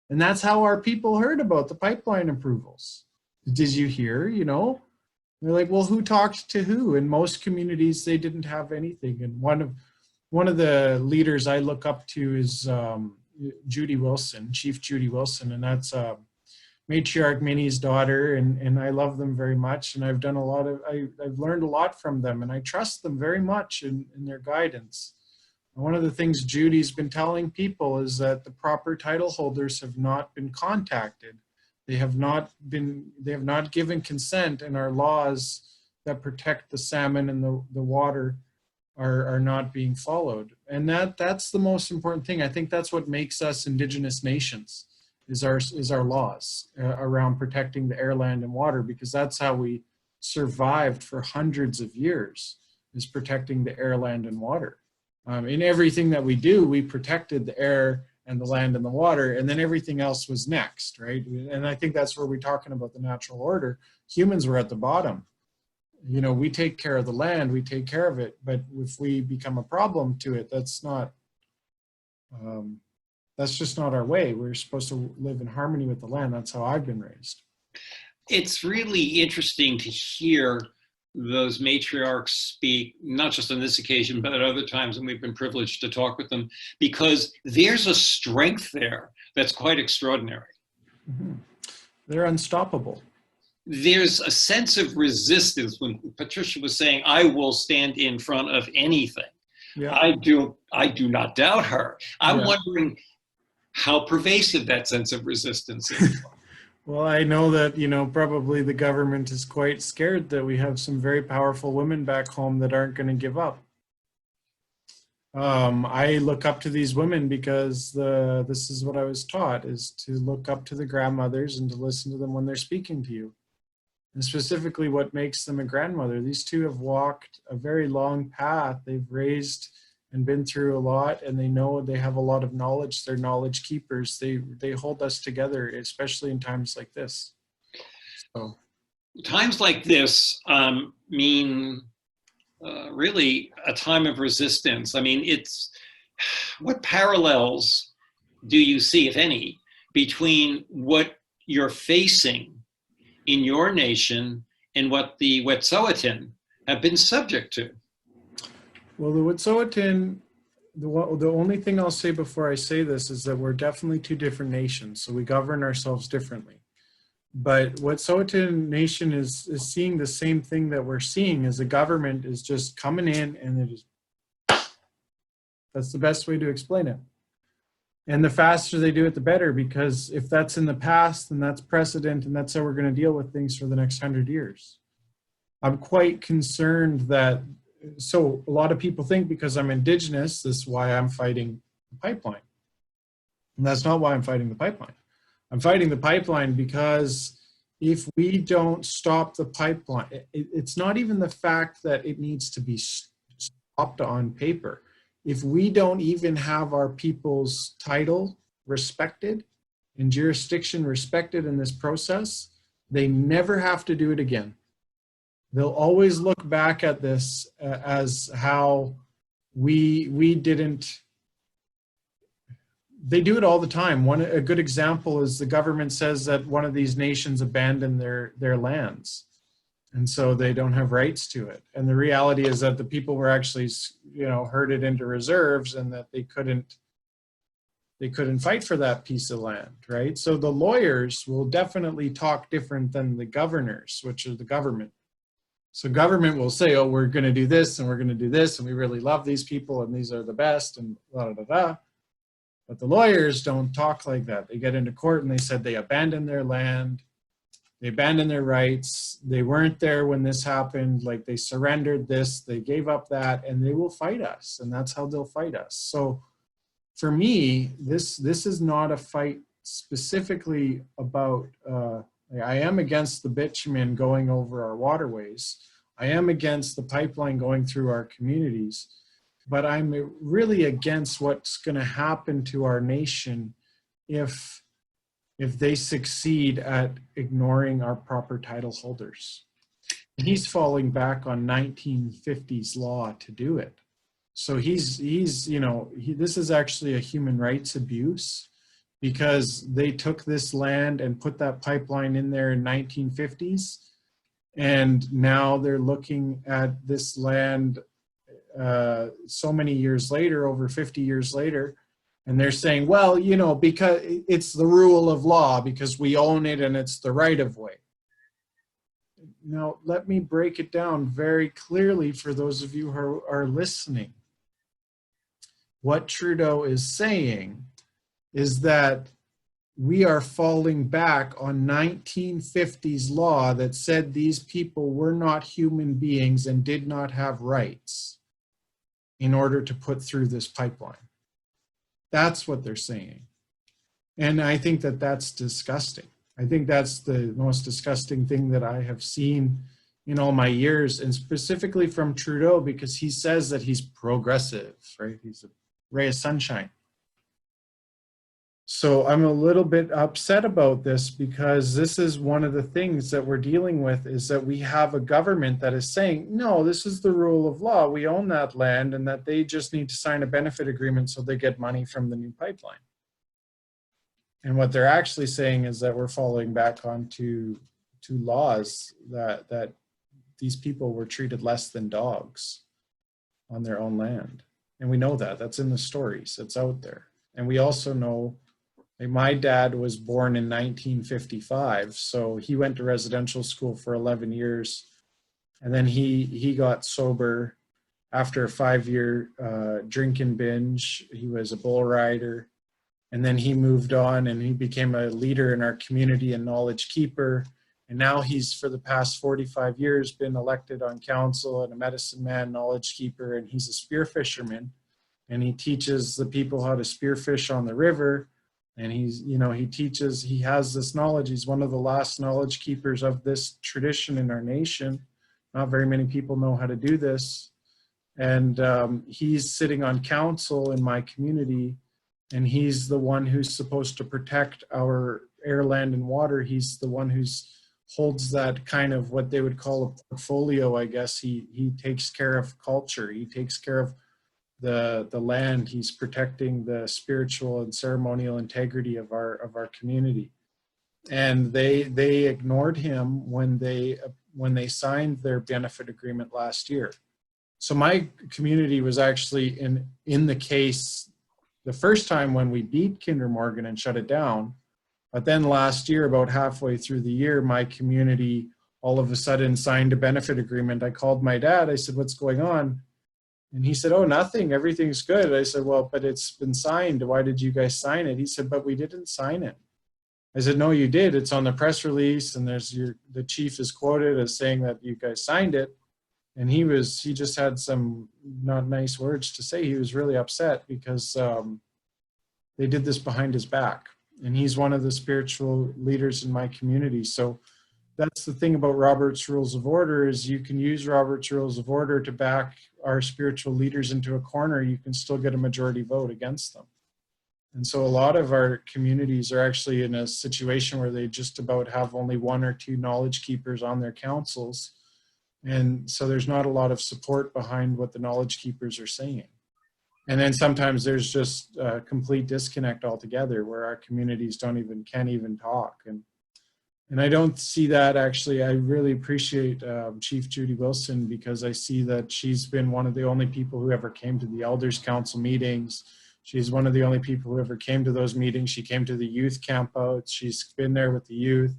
And that's how our people heard about the pipeline approvals. Did you hear? They're like, well, who talked to who? In most communities, they didn't have anything. And one of the leaders I look up to is Judy Wilson, Chief Judy Wilson, and that's Matriarch Minnie's daughter, and I love them very much, and I've learned a lot from them, and I trust them very much in their guidance. And one of the things Judy's been telling people is that the proper title holders have not been contacted. They have not given consent, and our laws that protect the salmon and the water are not being followed. And that's the most important thing. I think that's what makes us Indigenous nations, is our laws around protecting the air, land, and water, because that's how we survived for hundreds of years, is protecting the air, land, and water. In everything that we do, we protected the air and the land and the water, and then everything else was next, right? And I think that's where we're talking about the natural order. Humans were at the bottom. We take care of the land, we take care of it, but if we become a problem to it, that's just not our way. We're supposed to live in harmony with the land. That's how I've been raised. It's really interesting to hear those matriarchs speak, not just on this occasion, but at other times when we've been privileged to talk with them, because there's a strength there that's quite extraordinary. Mm-hmm. They're unstoppable. There's a sense of resistance when Patricia was saying, I will stand in front of anything. Yeah. I do not doubt her. I'm wondering how pervasive that sense of resistance is. Well, I know that, probably the government is quite scared that we have some very powerful women back home that aren't going to give up. I look up to these women because this is what I was taught, is to look up to the grandmothers and to listen to them when they're speaking to you. And specifically what makes them a grandmother. These two have walked a very long path. They've raised and been through a lot, and they know they have a lot of knowledge. They're knowledge keepers. They hold us together, especially in times like this. So times like this mean really a time of resistance. I mean, what parallels do you see, if any, between what you're facing in your nation and what the Wet'suwet'en have been subject to? Well, the Wet'suwet'en, the only thing I'll say before I say this is that we're definitely two different nations, so we govern ourselves differently. But Wet'suwet'en nation is seeing the same thing that we're seeing, is the government is just coming in and it is, that's the best way to explain it. And the faster they do it, the better, because if that's in the past, then that's precedent, and that's how we're going to deal with things for the next 100 years. I'm quite concerned that, so a lot of people think because I'm Indigenous, this is why I'm fighting the pipeline. And that's not why I'm fighting the pipeline. I'm fighting the pipeline because if we don't stop the pipeline, it's not even the fact that it needs to be stopped on paper. If we don't even have our people's title respected and jurisdiction respected in this process, they never have to do it again. They'll always look back at this as how we didn't. They do it all the time. A good example is the government says that one of these nations abandoned their lands, and so they don't have rights to it. And the reality is that the people were actually, herded into reserves, and that they couldn't fight for that piece of land, right? So the lawyers will definitely talk different than the governors, which are the government. So government will say, oh, we're going to do this and we're going to do this, and we really love these people and these are the best, and da da da. But the lawyers don't talk like that. They get into court and they said they abandoned their land, they abandoned their rights, they weren't there when this happened, like they surrendered this, they gave up that, and they will fight us, and that's how they'll fight us. So for me, this is not a fight specifically about, I am against the bitumen going over our waterways. I am against the pipeline going through our communities. But I'm really against what's going to happen to our nation if they succeed at ignoring our proper title holders. He's falling back on 1950s law to do it. So this is actually a human rights abuse, because they took this land and put that pipeline in there in 1950s, and now they're looking at this land so many years later, over 50 years later, and they're saying, well, because it's the rule of law, because we own it and it's the right of way. Now, let me break it down very clearly for those of you who are listening. What Trudeau is saying is that we are falling back on 1950s law that said these people were not human beings and did not have rights in order to put through this pipeline. That's what they're saying. And I think that that's disgusting. I think that's the most disgusting thing that I have seen in all my years, and specifically from Trudeau, because he says that he's progressive, right? He's a ray of sunshine. So I'm a little bit upset about this, because this is one of the things that we're dealing with, is that we have a government that is saying, no, this is the rule of law. We own that land, and that they just need to sign a benefit agreement so they get money from the new pipeline. And what they're actually saying is that we're falling back onto laws that these people were treated less than dogs on their own land. And we know that. That's in the stories. It's out there. And we also know, my dad was born in 1955, so he went to residential school for 11 years, and then he got sober after a 5-year drinking binge. He was a bull rider, and then he moved on and he became a leader in our community and knowledge keeper. And now he's, for the past 45 years, been elected on council and a medicine man, knowledge keeper, and he's a spear fisherman. And he teaches the people how to spearfish on the river. And he has this knowledge. He's one of the last knowledge keepers of this tradition in our nation. Not very many people know how to do this. And he's sitting on council in my community, and he's the one who's supposed to protect our air, land, and water. He's the one who's holds that kind of what they would call a portfolio, I guess. He takes care of culture. He takes care of the land. He's protecting the spiritual and ceremonial integrity of our community. And they ignored him when they signed their benefit agreement last year. So my community was actually in the case the first time when we beat Kinder Morgan and shut it down. But then last year, about halfway through the year, my community all of a sudden signed a benefit agreement. I called my dad. I said, "What's going on?" And he said, "Oh, nothing. Everything's good." I said, "Well, but it's been signed. Why did you guys sign it?" He said, "But we didn't sign it." I said, "No, you did. It's on the press release, and the chief is quoted as saying that you guys signed it." And he just had some not nice words to say. He was really upset because they did this behind his back. And he's one of the spiritual leaders in my community. So that's the thing about Robert's Rules of Order, is you can use Robert's Rules of Order to back our spiritual leaders into a corner. You can still get a majority vote against them. And so a lot of our communities are actually in a situation where they just about have only 1 or 2 knowledge keepers on their councils. And so there's not a lot of support behind what the knowledge keepers are saying. And then sometimes there's just a complete disconnect altogether, where our communities can't even talk. And I don't see that. Actually, I really appreciate Chief Judy Wilson, because I see that she's been one of the only people who ever came to the Elders Council meetings. She's one of the only people who ever came to those meetings. She came to the youth campouts. She's been there with the youth.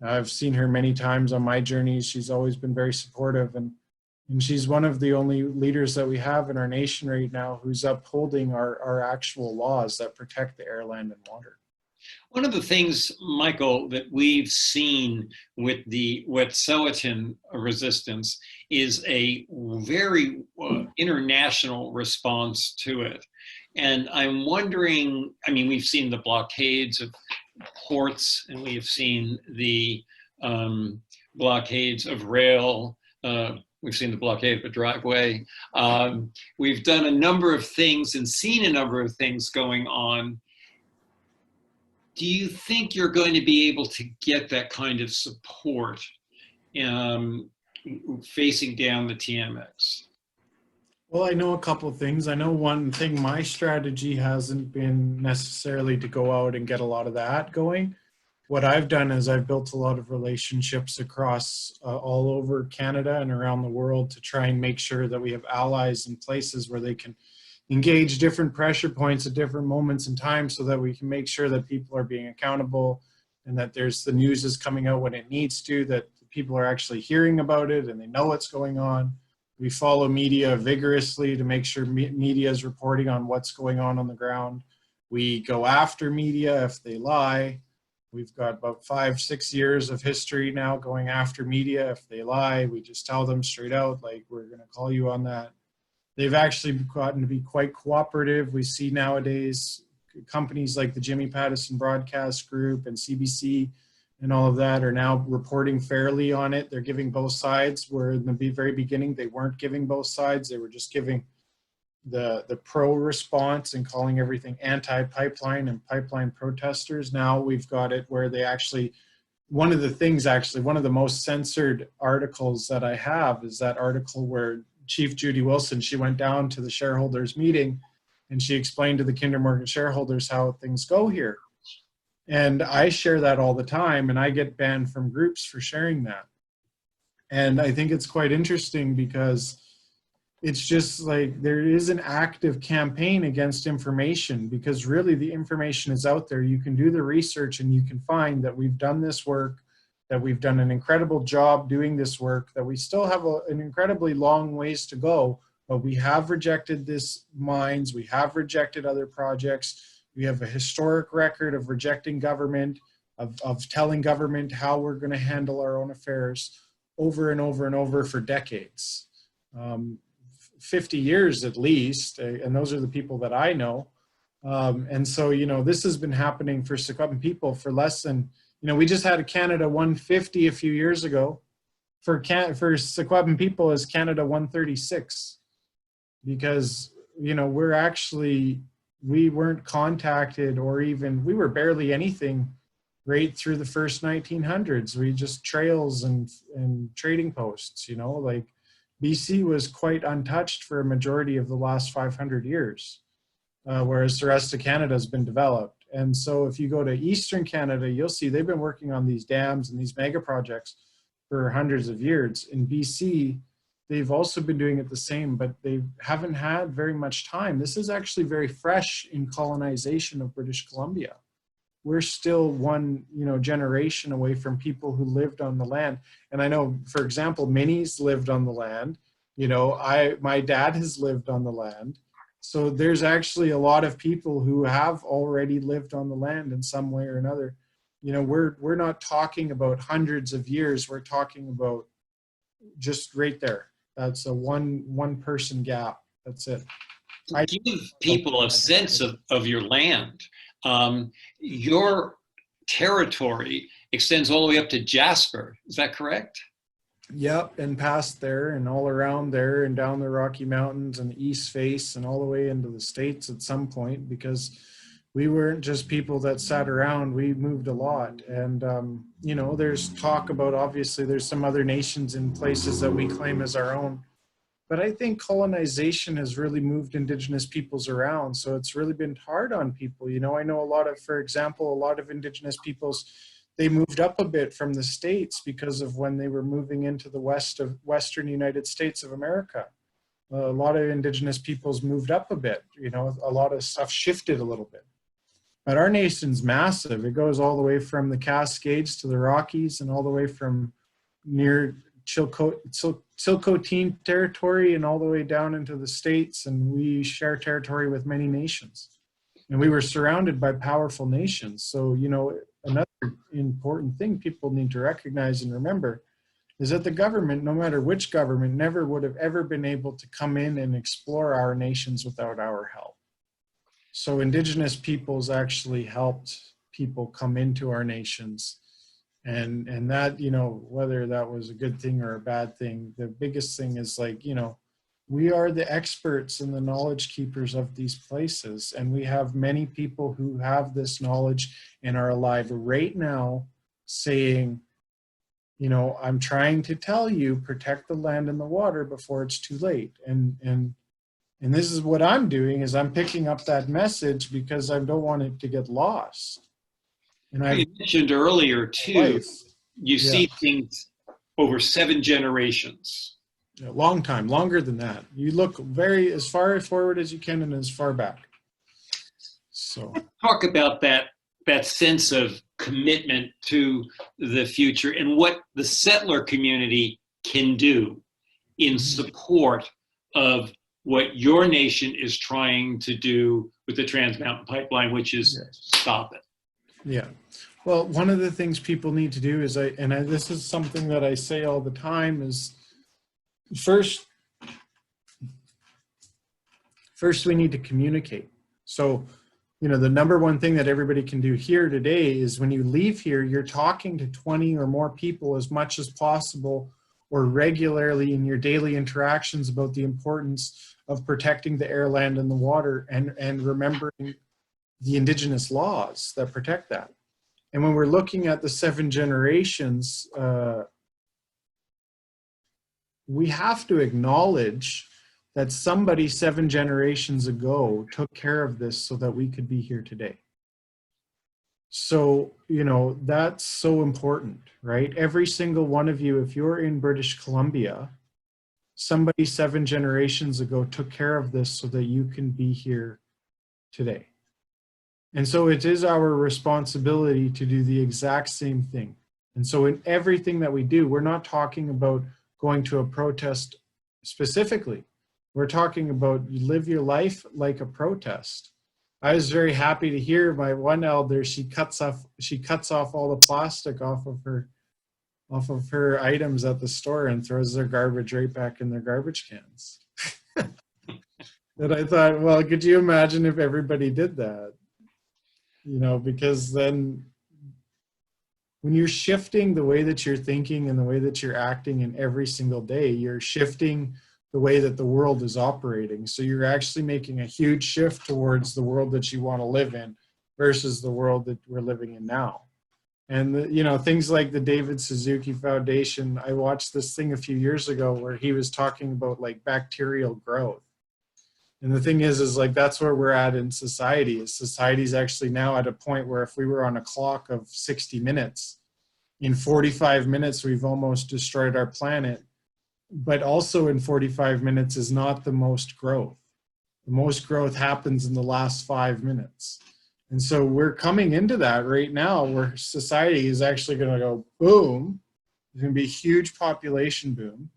I've seen her many times on my journeys. She's always been very supportive, and she's one of the only leaders that we have in our nation right now who's upholding our actual laws that protect the air, land, and water. One of the things, Michael, that we've seen with the Wet'suwet'en resistance is a very international response to it. And I'm wondering, I mean, we've seen the blockades of ports, and we have seen the blockades of rail. We've seen the blockade of a driveway. We've done a number of things and seen a number of things going on. Do you think you're going to be able to get that kind of support facing down the TMX? Well, I know a couple of things. I know one thing, my strategy hasn't been necessarily to go out and get a lot of that going. What I've done is I've built a lot of relationships across all over Canada and around the world to try and make sure that we have allies in places where they can engage different pressure points at different moments in time, so that we can make sure that people are being accountable, and that the news is coming out when it needs to, that people are actually hearing about it and they know what's going on. We follow media vigorously to make sure media is reporting on what's going on the ground. We go after media if they lie. We've got about 5-6 years of history now going after media if they lie. We just tell them straight out, like, we're going to call you on that. They've actually gotten to be quite cooperative. We see nowadays companies like the Jimmy Pattison Broadcast Group and CBC and all of that are now reporting fairly on it. They're giving both sides, where in the very beginning they weren't giving both sides. They were just giving the pro response and calling everything anti-pipeline and pipeline protesters. Now we've got it where they actually, one of the most censored articles that I have is that article where Chief Judy Wilson, she went down to the shareholders meeting and she explained to the Kinder Morgan shareholders how things go here. And I share that all the time, and I get banned from groups for sharing that. And I think it's quite interesting, because it's just like there is an active campaign against information, because really the information is out there. You can do the research and you can find that we've done this work, that we've done an incredible job doing this work, that we still have an incredibly long ways to go, but we have rejected this mines, we have rejected other projects. We have a historic record of rejecting government, of telling government how we're going to handle our own affairs over and over and over for decades. 50 years at least, and those are the people that I know. And so, you know, this has been happening for Secwépemc people for less than, you know, we just had a Canada 150 a few years ago. For Secwépemc people is Canada 136, because, you know, we weren't contacted, or even, we were barely anything right through the first 1900s. We just trails and trading posts, you know, like BC was quite untouched for a majority of the last 500 years, whereas the rest of Canada has been developed. And so if you go to Eastern Canada, you'll see they've been working on these dams and these mega projects for hundreds of years. In BC, they've also been doing it the same, but they haven't had very much time. This is actually very fresh in colonization of British Columbia. We're still one, generation away from people who lived on the land. And I know, for example, Minnie's lived on the land. My dad has lived on the land. So there's actually a lot of people who have already lived on the land in some way or another. We're not talking about hundreds of years. We're talking about just right there. That's a one person gap. That's it. Give people a sense of your land. Your territory extends all the way up to Jasper. Is that correct? Yep, and past there and all around there and down the Rocky Mountains and the East Face and all the way into the States at some point, because we weren't just people that sat around, we moved a lot. And, there's talk about, obviously, there's some other nations in places that we claim as our own. But I think colonization has really moved Indigenous peoples around. So it's really been hard on people. I know for example, a lot of Indigenous peoples, they moved up a bit from the States because of when they were moving into the Western United States of America. A lot of Indigenous peoples moved up a bit. A lot of stuff shifted a little bit. But our nation's massive. It goes all the way from the Cascades to the Rockies and all the way from near Chilcotin territory and all the way down into the States. And we share territory with many nations. And we were surrounded by powerful nations. So, another important thing people need to recognize and remember is that the government, no matter which government, never would have ever been able to come in and explore our nations without our help. So Indigenous peoples actually helped people come into our nations. And that, whether that was a good thing or a bad thing, the biggest thing is we are the experts and the knowledge keepers of these places. And we have many people who have this knowledge and are alive right now saying, I'm trying to tell you, protect the land and the water before it's too late. And this is what I'm doing, is I'm picking up that message because I don't want it to get lost. And you mentioned earlier too, you see things over 7 generations. A long time, longer than that. You look as far forward as you can and as far back. So talk about that sense of commitment to the future and what the settler community can do in support of what your nation is trying to do with the Trans Mountain Pipeline, which is stop it. Yeah. Well, one of the things people need to do is, this is something that I say all the time, is first we need to communicate. So, the number one thing that everybody can do here today is when you leave here, you're talking to 20 or more people as much as possible or regularly in your daily interactions about the importance of protecting the air, land, and the water, and remembering the Indigenous laws that protect that. And when we're looking at the 7 generations, we have to acknowledge that somebody 7 generations ago took care of this so that we could be here today. So, that's so important, right? Every single one of you, if you're in British Columbia, somebody 7 generations ago took care of this so that you can be here today. And so it is our responsibility to do the exact same thing. And so in everything that we do, we're not talking about going to a protest specifically. We're talking about you live your life like a protest. I was very happy to hear my one elder, she cuts off all the plastic off of her items at the store and throws their garbage right back in their garbage cans. And I thought, well, could you imagine if everybody did that? Because then when you're shifting the way that you're thinking and the way that you're acting in every single day, you're shifting the way that the world is operating. So you're actually making a huge shift towards the world that you want to live in versus the world that we're living in now. And, things like the David Suzuki Foundation, I watched this thing a few years ago where he was talking about bacterial growth. And the thing is like, that's where we're at in society. Is society's actually now at a point where if we were on a clock of 60 minutes, in 45 minutes, we've almost destroyed our planet. But also in 45 minutes is not the most growth. The most growth happens in the last 5 minutes. And so we're coming into that right now where society is actually going to go boom. There's going to be a huge population boom.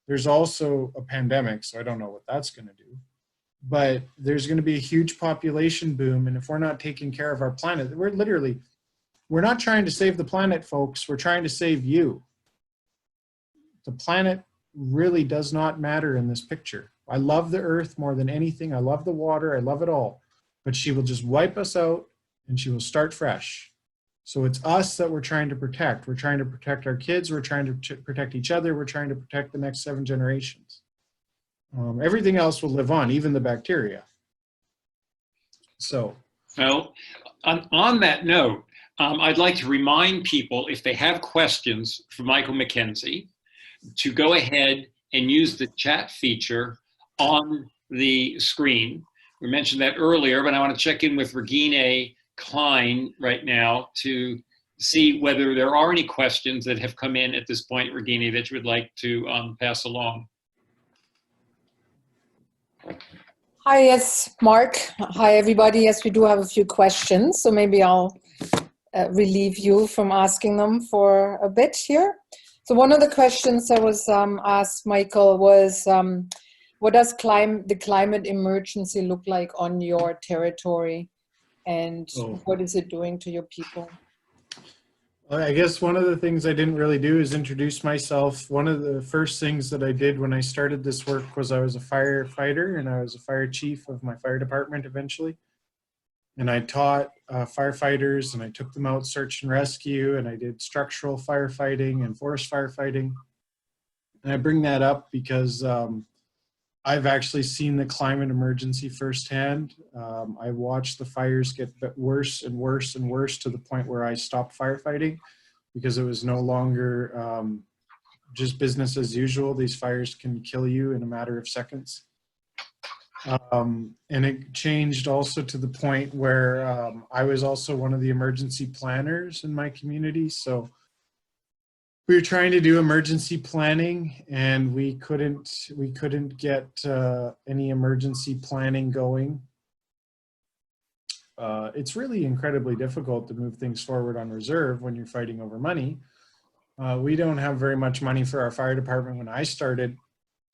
There's also a pandemic, so I don't know what that's going to do. But there's going to be a huge population boom. And if we're not taking care of our planet, we're not trying to save the planet, folks. We're trying to save you. The planet really does not matter in this picture. I love the earth more than anything. I love the water. I love it all. But she will just wipe us out and she will start fresh. So it's us that we're trying to protect. We're trying to protect our kids. We're trying to protect each other. We're trying to protect the next 7 generations. Everything else will live on, even the bacteria. So. Well, on that note, I'd like to remind people, if they have questions for Micheal McKenzie, to go ahead and use the chat feature on the screen. We mentioned that earlier, but I want to check in with Regina Klein right now to see whether there are any questions that have come in at this point, Regina, that you would like to pass along. Hi, yes, Mark. Hi, everybody. Yes, we do have a few questions, so maybe I'll relieve you from asking them for a bit here. So one of the questions that was asked, Micheal, was what does the climate emergency look like on your territory, and what is it doing to your people? I guess one of the things I didn't really do is introduce myself. One of the first things that I did when I started this work was I was a firefighter and I was a fire chief of my fire department eventually. And I taught firefighters and I took them out search and rescue, and I did structural firefighting and forest firefighting. And I bring that up because I've actually seen the climate emergency firsthand. I watched the fires get worse and worse and worse to the point where I stopped firefighting because it was no longer just business as usual. These fires can kill you in a matter of seconds. And it changed also to the point where I was also one of the emergency planners in my community. So we were trying to do emergency planning and we couldn't get any emergency planning going. It's really incredibly difficult to move things forward on reserve when you're fighting over money. We don't have very much money for our fire department when I started.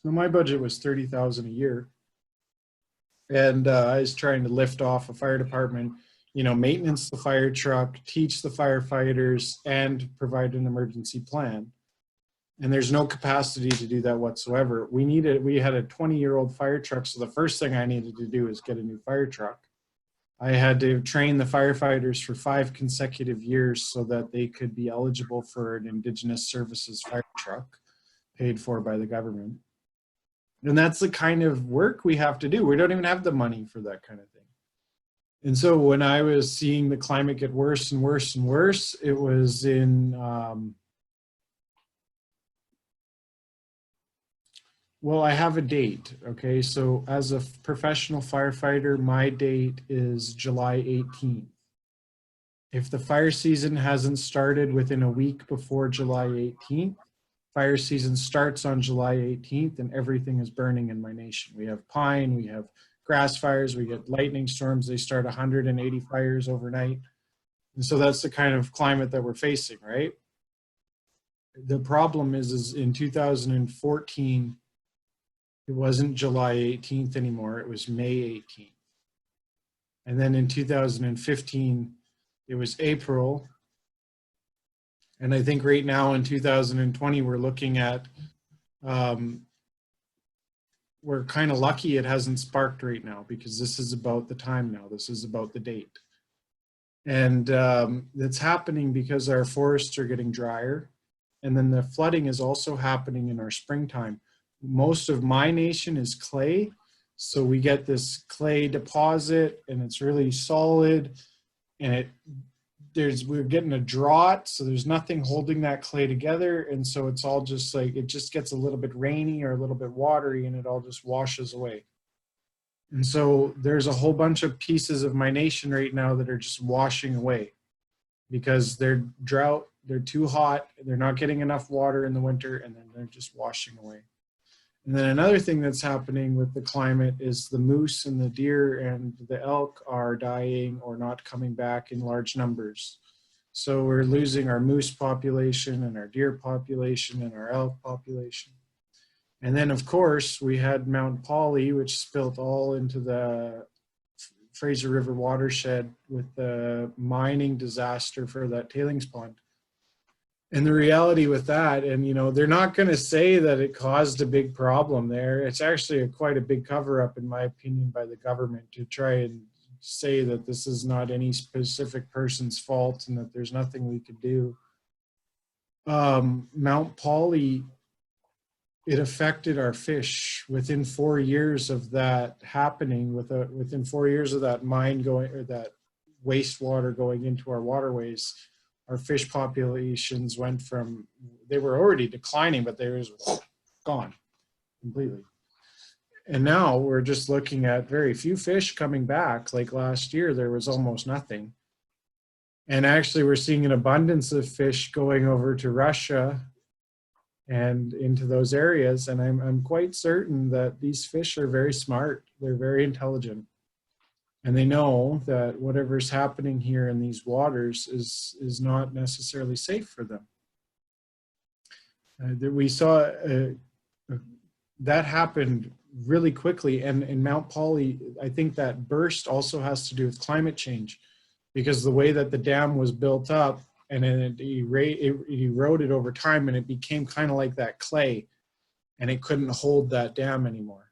So my budget was $30,000 a year. And I was trying to lift off a fire department, you know, maintenance the fire truck, teach the firefighters, and provide an emergency plan. And there's no capacity to do that whatsoever. We had a 20-year-old fire truck, so the first thing I needed to do is get a new fire truck. I had to train the firefighters for 5 consecutive years so that they could be eligible for an Indigenous Services fire truck paid for by the government. And that's the kind of work we have to do. We don't even have the money for that kind of thing. And so when I was seeing the climate get worse and worse and worse, it was in, well, I have a date, okay? So as a professional firefighter, my date is July 18th. If the fire season hasn't started within a week before July 18th, fire season starts on July 18th and everything is burning in my nation. We have pine, we have grass fires, we get lightning storms. They start 180 fires overnight. And so that's the kind of climate that we're facing, right? The problem is in 2014, it wasn't July 18th anymore, it was May 18th. And then in 2015, it was April. And I think right now in 2020, we're looking at, we're kind of lucky it hasn't sparked right now because this is about the time now. This is about the date. And it's happening because our forests are getting drier. And then the flooding is also happening in our springtime. Most of my nation is clay. So we get this clay deposit and it's really solid and we're getting a drought, so there's nothing holding that clay together, and so it's all just like, it just gets a little bit rainy or a little bit watery and it all just washes away. And so there's a whole bunch of pieces of my nation right now that are just washing away because they're drought, they're too hot, they're not getting enough water in the winter, and then they're just washing away. And then another thing that's happening with the climate is the moose and the deer and the elk are dying or not coming back in large numbers. So we're losing our moose population and our deer population and our elk population. And then, of course, we had Mount Polly, which spilt all into the Fraser River watershed with the mining disaster for that tailings pond. And the reality with that, and you know, they're not going to say that it caused a big problem there. It's actually quite a big cover-up, in my opinion, by the government to try and say that this is not any specific person's fault and that there's nothing we could do. Mount Polly, it affected our fish within 4 years of that happening, within 4 years of that mine going, or that wastewater going into our waterways. Our fish populations went from, they were already declining, but they were just gone completely. And now we're just looking at very few fish coming back. Like last year, there was almost nothing. And actually we're seeing an abundance of fish going over to Russia and into those areas. And I'm quite certain that these fish are very smart. They're very intelligent. And they know that whatever's happening here in these waters is not necessarily safe for them. We saw that happened really quickly. And in Mount Polly, I think that burst also has to do with climate change, because the way that the dam was built up and then it eroded over time, and it became kind of like that clay, and it couldn't hold that dam anymore.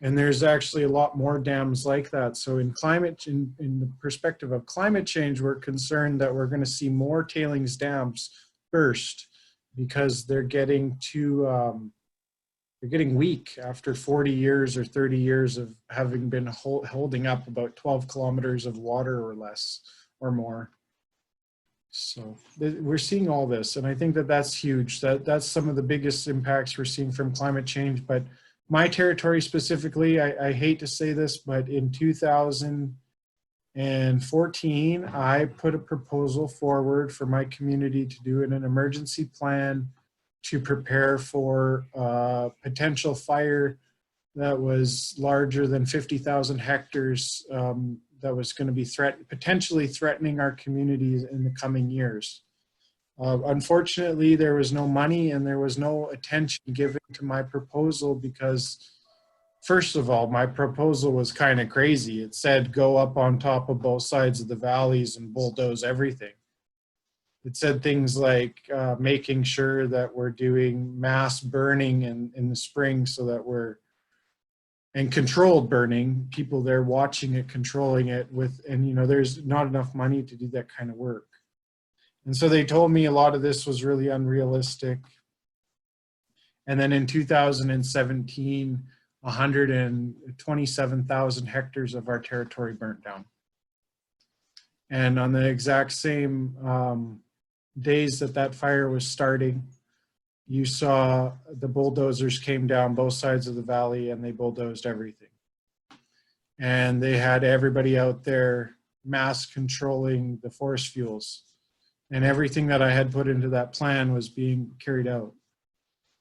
And there's actually a lot more dams like that. So in the perspective of climate change, we're concerned that we're going to see more tailings dams burst because they're getting too, they're getting weak after 40 years or 30 years of having been holding up about 12 kilometers of water or less or more. So we're seeing all this, and I think that that's huge. That's some of the biggest impacts we're seeing from climate change. But my territory specifically, I hate to say this, but in 2014, I put a proposal forward for my community to do an emergency plan to prepare for potential fire that was larger than 50,000 hectares that was going to be potentially threatening our communities in the coming years. Unfortunately, there was no money and there was no attention given to my proposal because, first of all, my proposal was kind of crazy. It said go up on top of both sides of the valleys and bulldoze everything. It said things like making sure that we're doing mass burning in the spring so that and controlled burning, people there watching it, controlling it and you know, there's not enough money to do that kind of work. And so they told me a lot of this was really unrealistic. And then in 2017, 127,000 hectares of our territory burnt down. And on the exact same days that fire was starting, you saw the bulldozers came down both sides of the valley and they bulldozed everything. And they had everybody out there mass controlling the forest fuels. And everything that I had put into that plan was being carried out.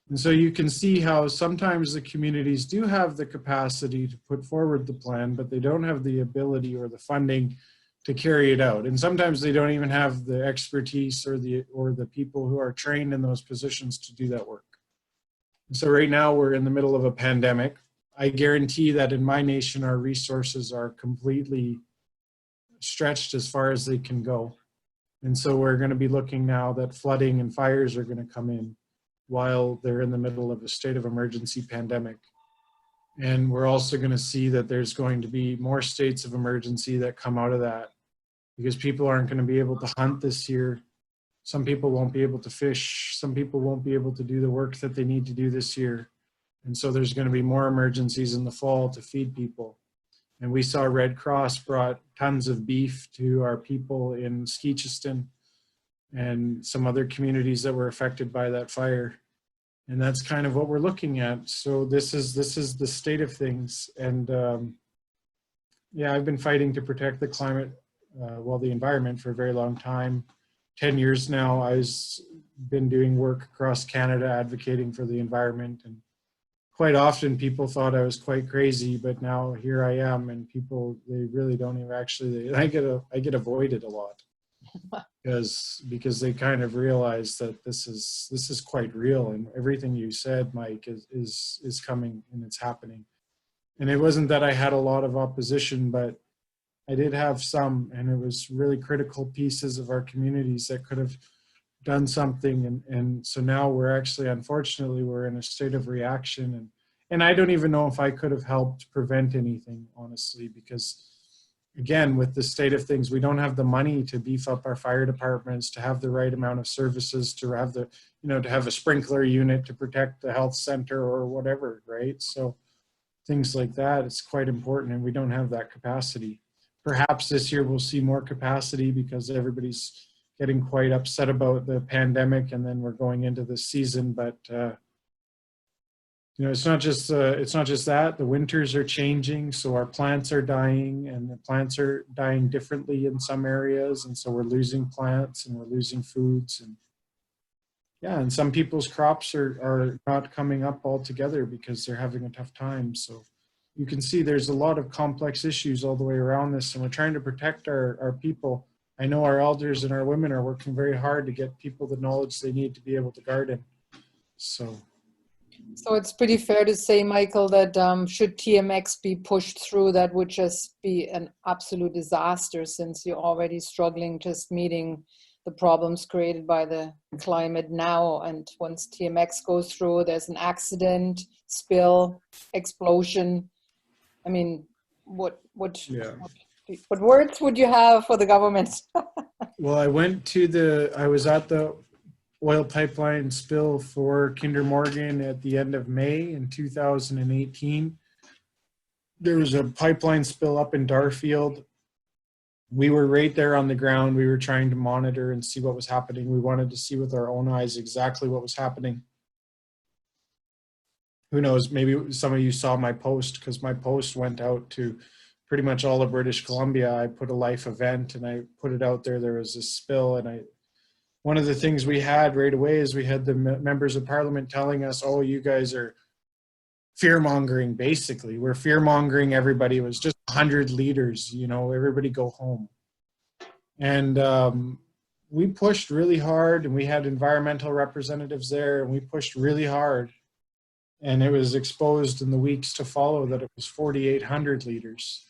And so you can see how sometimes the communities do have the capacity to put forward the plan, but they don't have the ability or the funding to carry it out. And sometimes they don't even have the expertise or the people who are trained in those positions to do that work. And so right now we're in the middle of a pandemic. I guarantee that in my nation, our resources are completely stretched as far as they can go. And so we're going to be looking now that flooding and fires are going to come in while they're in the middle of a state of emergency pandemic. And we're also going to see that there's going to be more states of emergency that come out of that because people aren't going to be able to hunt this year. Some people won't be able to fish. Some people won't be able to do the work that they need to do this year. And so there's going to be more emergencies in the fall to feed people. And we saw Red Cross brought tons of beef to our people in Skeechiston and some other communities that were affected by that fire. And that's kind of what we're looking at. So this is the state of things. And Yeah, I've been fighting to protect the climate, the environment for a very long time. 10 years now, I've been doing work across Canada advocating for the environment. And quite often people thought I was quite crazy, but now here I am, and people, they really don't even actually, I get avoided a lot because they kind of realize that this is quite real, and everything you said, Mike, is coming and it's happening. And it wasn't that I had a lot of opposition, but I did have some, and it was really critical pieces of our communities that could have done something. And so now we're actually, unfortunately, we're in a state of reaction. And I don't even know if I could have helped prevent anything, honestly, because again, with the state of things, we don't have the money to beef up our fire departments, to have the right amount of services, to have the, to have a sprinkler unit to protect the health center or whatever, right? So things like that, it's quite important, and we don't have that capacity. Perhaps this year we'll see more capacity because everybody's getting quite upset about the pandemic, and then we're going into the season. But it's not just that. The winters are changing, so our plants are dying, and the plants are dying differently in some areas, and so we're losing plants and we're losing foods, and yeah, and some people's crops are not coming up altogether because they're having a tough time. So you can see there's a lot of complex issues all the way around this, and we're trying to protect our people. I know our elders and our women are working very hard to get people the knowledge they need to be able to garden. So it's pretty fair to say, Michael, that should TMX be pushed through, that would just be an absolute disaster, since you're already struggling just meeting the problems created by the climate now. And once TMX goes through, there's an accident, spill, explosion. I mean, what words would you have for the government? Well, I was at the oil pipeline spill for Kinder Morgan at the end of May in 2018. There was a pipeline spill up in Darfield. We were right there on the ground. We were trying to monitor and see what was happening. We wanted to see with our own eyes exactly what was happening. Who knows, maybe some of you saw my post, because my post went out to pretty much all of British Columbia. I put a life event and I put it out there. There was a spill, and one of the things we had right away is we had the members of parliament telling us, oh, you guys are fear-mongering. Basically, we're fear-mongering everybody. It was just 100 liters, everybody go home. And we pushed really hard, and we had environmental representatives there, and we pushed really hard. And it was exposed in the weeks to follow that it was 4,800 liters.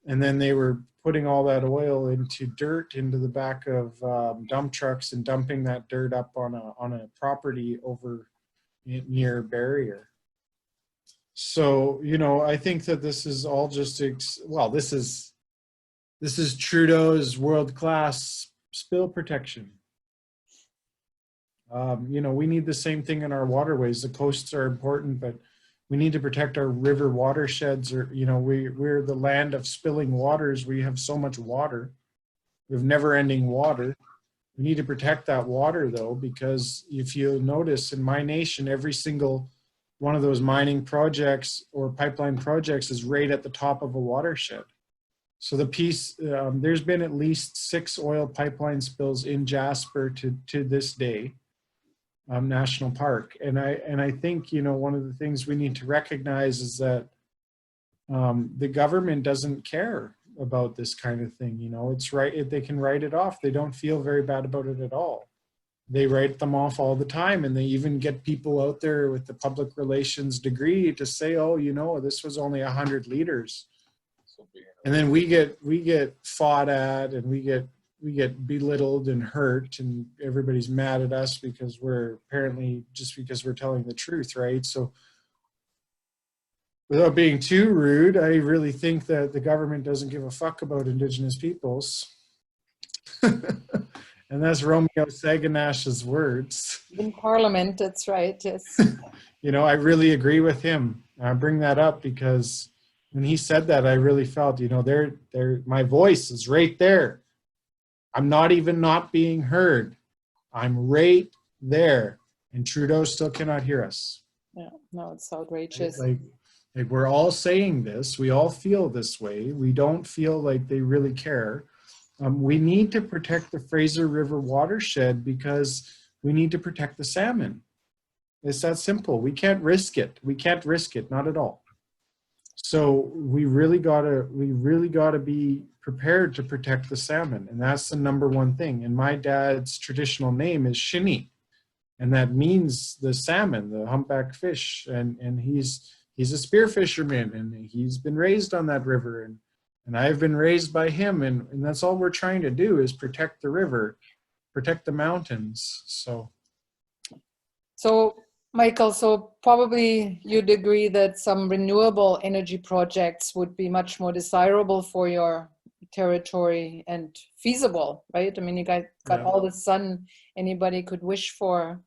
And then they were putting all that oil into dirt into the back of dump trucks and dumping that dirt up on a property over near a barrier. So, I think that this is all just, this is Trudeau's world-class spill protection. We need the same thing in our waterways. The coasts are important, but we need to protect our river watersheds. We're the land of spilling waters. We have so much water. We have never-ending water. We need to protect that water, though, because if you notice, in my nation, every single one of those mining projects or pipeline projects is right at the top of a watershed. So there's been at least 6 oil pipeline spills in Jasper to this day. National Park. And I think, one of the things we need to recognize is that the government doesn't care about this kind of thing. It's right. They can write it off. They don't feel very bad about it at all. They write them off all the time. And they even get people out there with the public relations degree to say, oh, this was only 100 liters. And then we get fought at, and we get belittled and hurt, and everybody's mad at us because we're telling the truth, right? So without being too rude, I really think that the government doesn't give a fuck about Indigenous peoples. And that's Romeo Saganash's words. In Parliament, that's right, yes. I really agree with him. I bring that up because when he said that, I really felt, my voice is right there. I'm not even not being heard. I'm right there. And Trudeau still cannot hear us. Yeah, no, it's outrageous. Like, we're all saying this, we all feel this way. We don't feel like they really care. We need to protect the Fraser River watershed because we need to protect the salmon. It's that simple. We can't risk it. We can't risk it, not at all. So we really gotta be prepared to protect the salmon, and that's the number one thing. And my dad's traditional name is Shini, and that means the salmon, the humpback fish. And he's a spear fisherman, and he's been raised on that river, and I've been raised by him, and that's all we're trying to do is protect the river, protect the mountains. So, Michael, so probably you'd agree that some renewable energy projects would be much more desirable for your territory and feasible, right? I mean, you got Yeah. all the sun anybody could wish for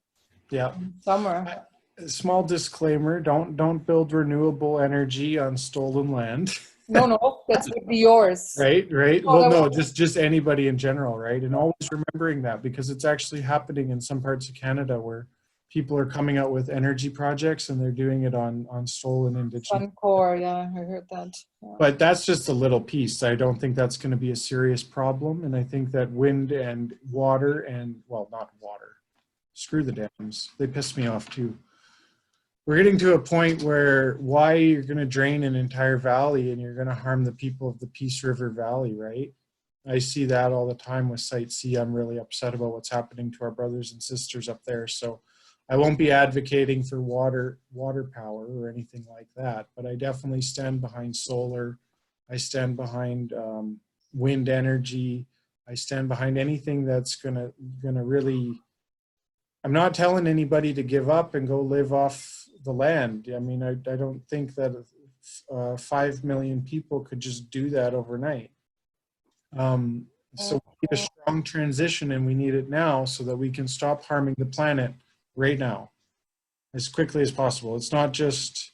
Yeah. in summer. Small disclaimer, don't build renewable energy on stolen land. No, that's would be yours. Right. Oh, Well, that no, just anybody in general, right? And always remembering that, because it's actually happening in some parts of Canada where people are coming out with energy projects and they're doing it on stolen Indigenous. Suncor, yeah, I heard that. Yeah. But that's just a little piece. I don't think that's going to be a serious problem. And I think that wind and water and, well, not water, screw the dams. They piss me off too. We're getting to a point where why you're going to drain an entire valley and you're going to harm the people of the Peace River Valley, right? I see that all the time with Site C. I'm really upset about what's happening to our brothers and sisters up there. So I won't be advocating for water power or anything like that, but I definitely stand behind solar. I stand behind wind energy. I stand behind anything that's gonna really. I'm not telling anybody to give up and go live off the land. I mean, I don't think that 5 million people could just do that overnight. So we need a strong transition, and we need it now so that we can stop harming the planet right now as quickly as possible. It's not just,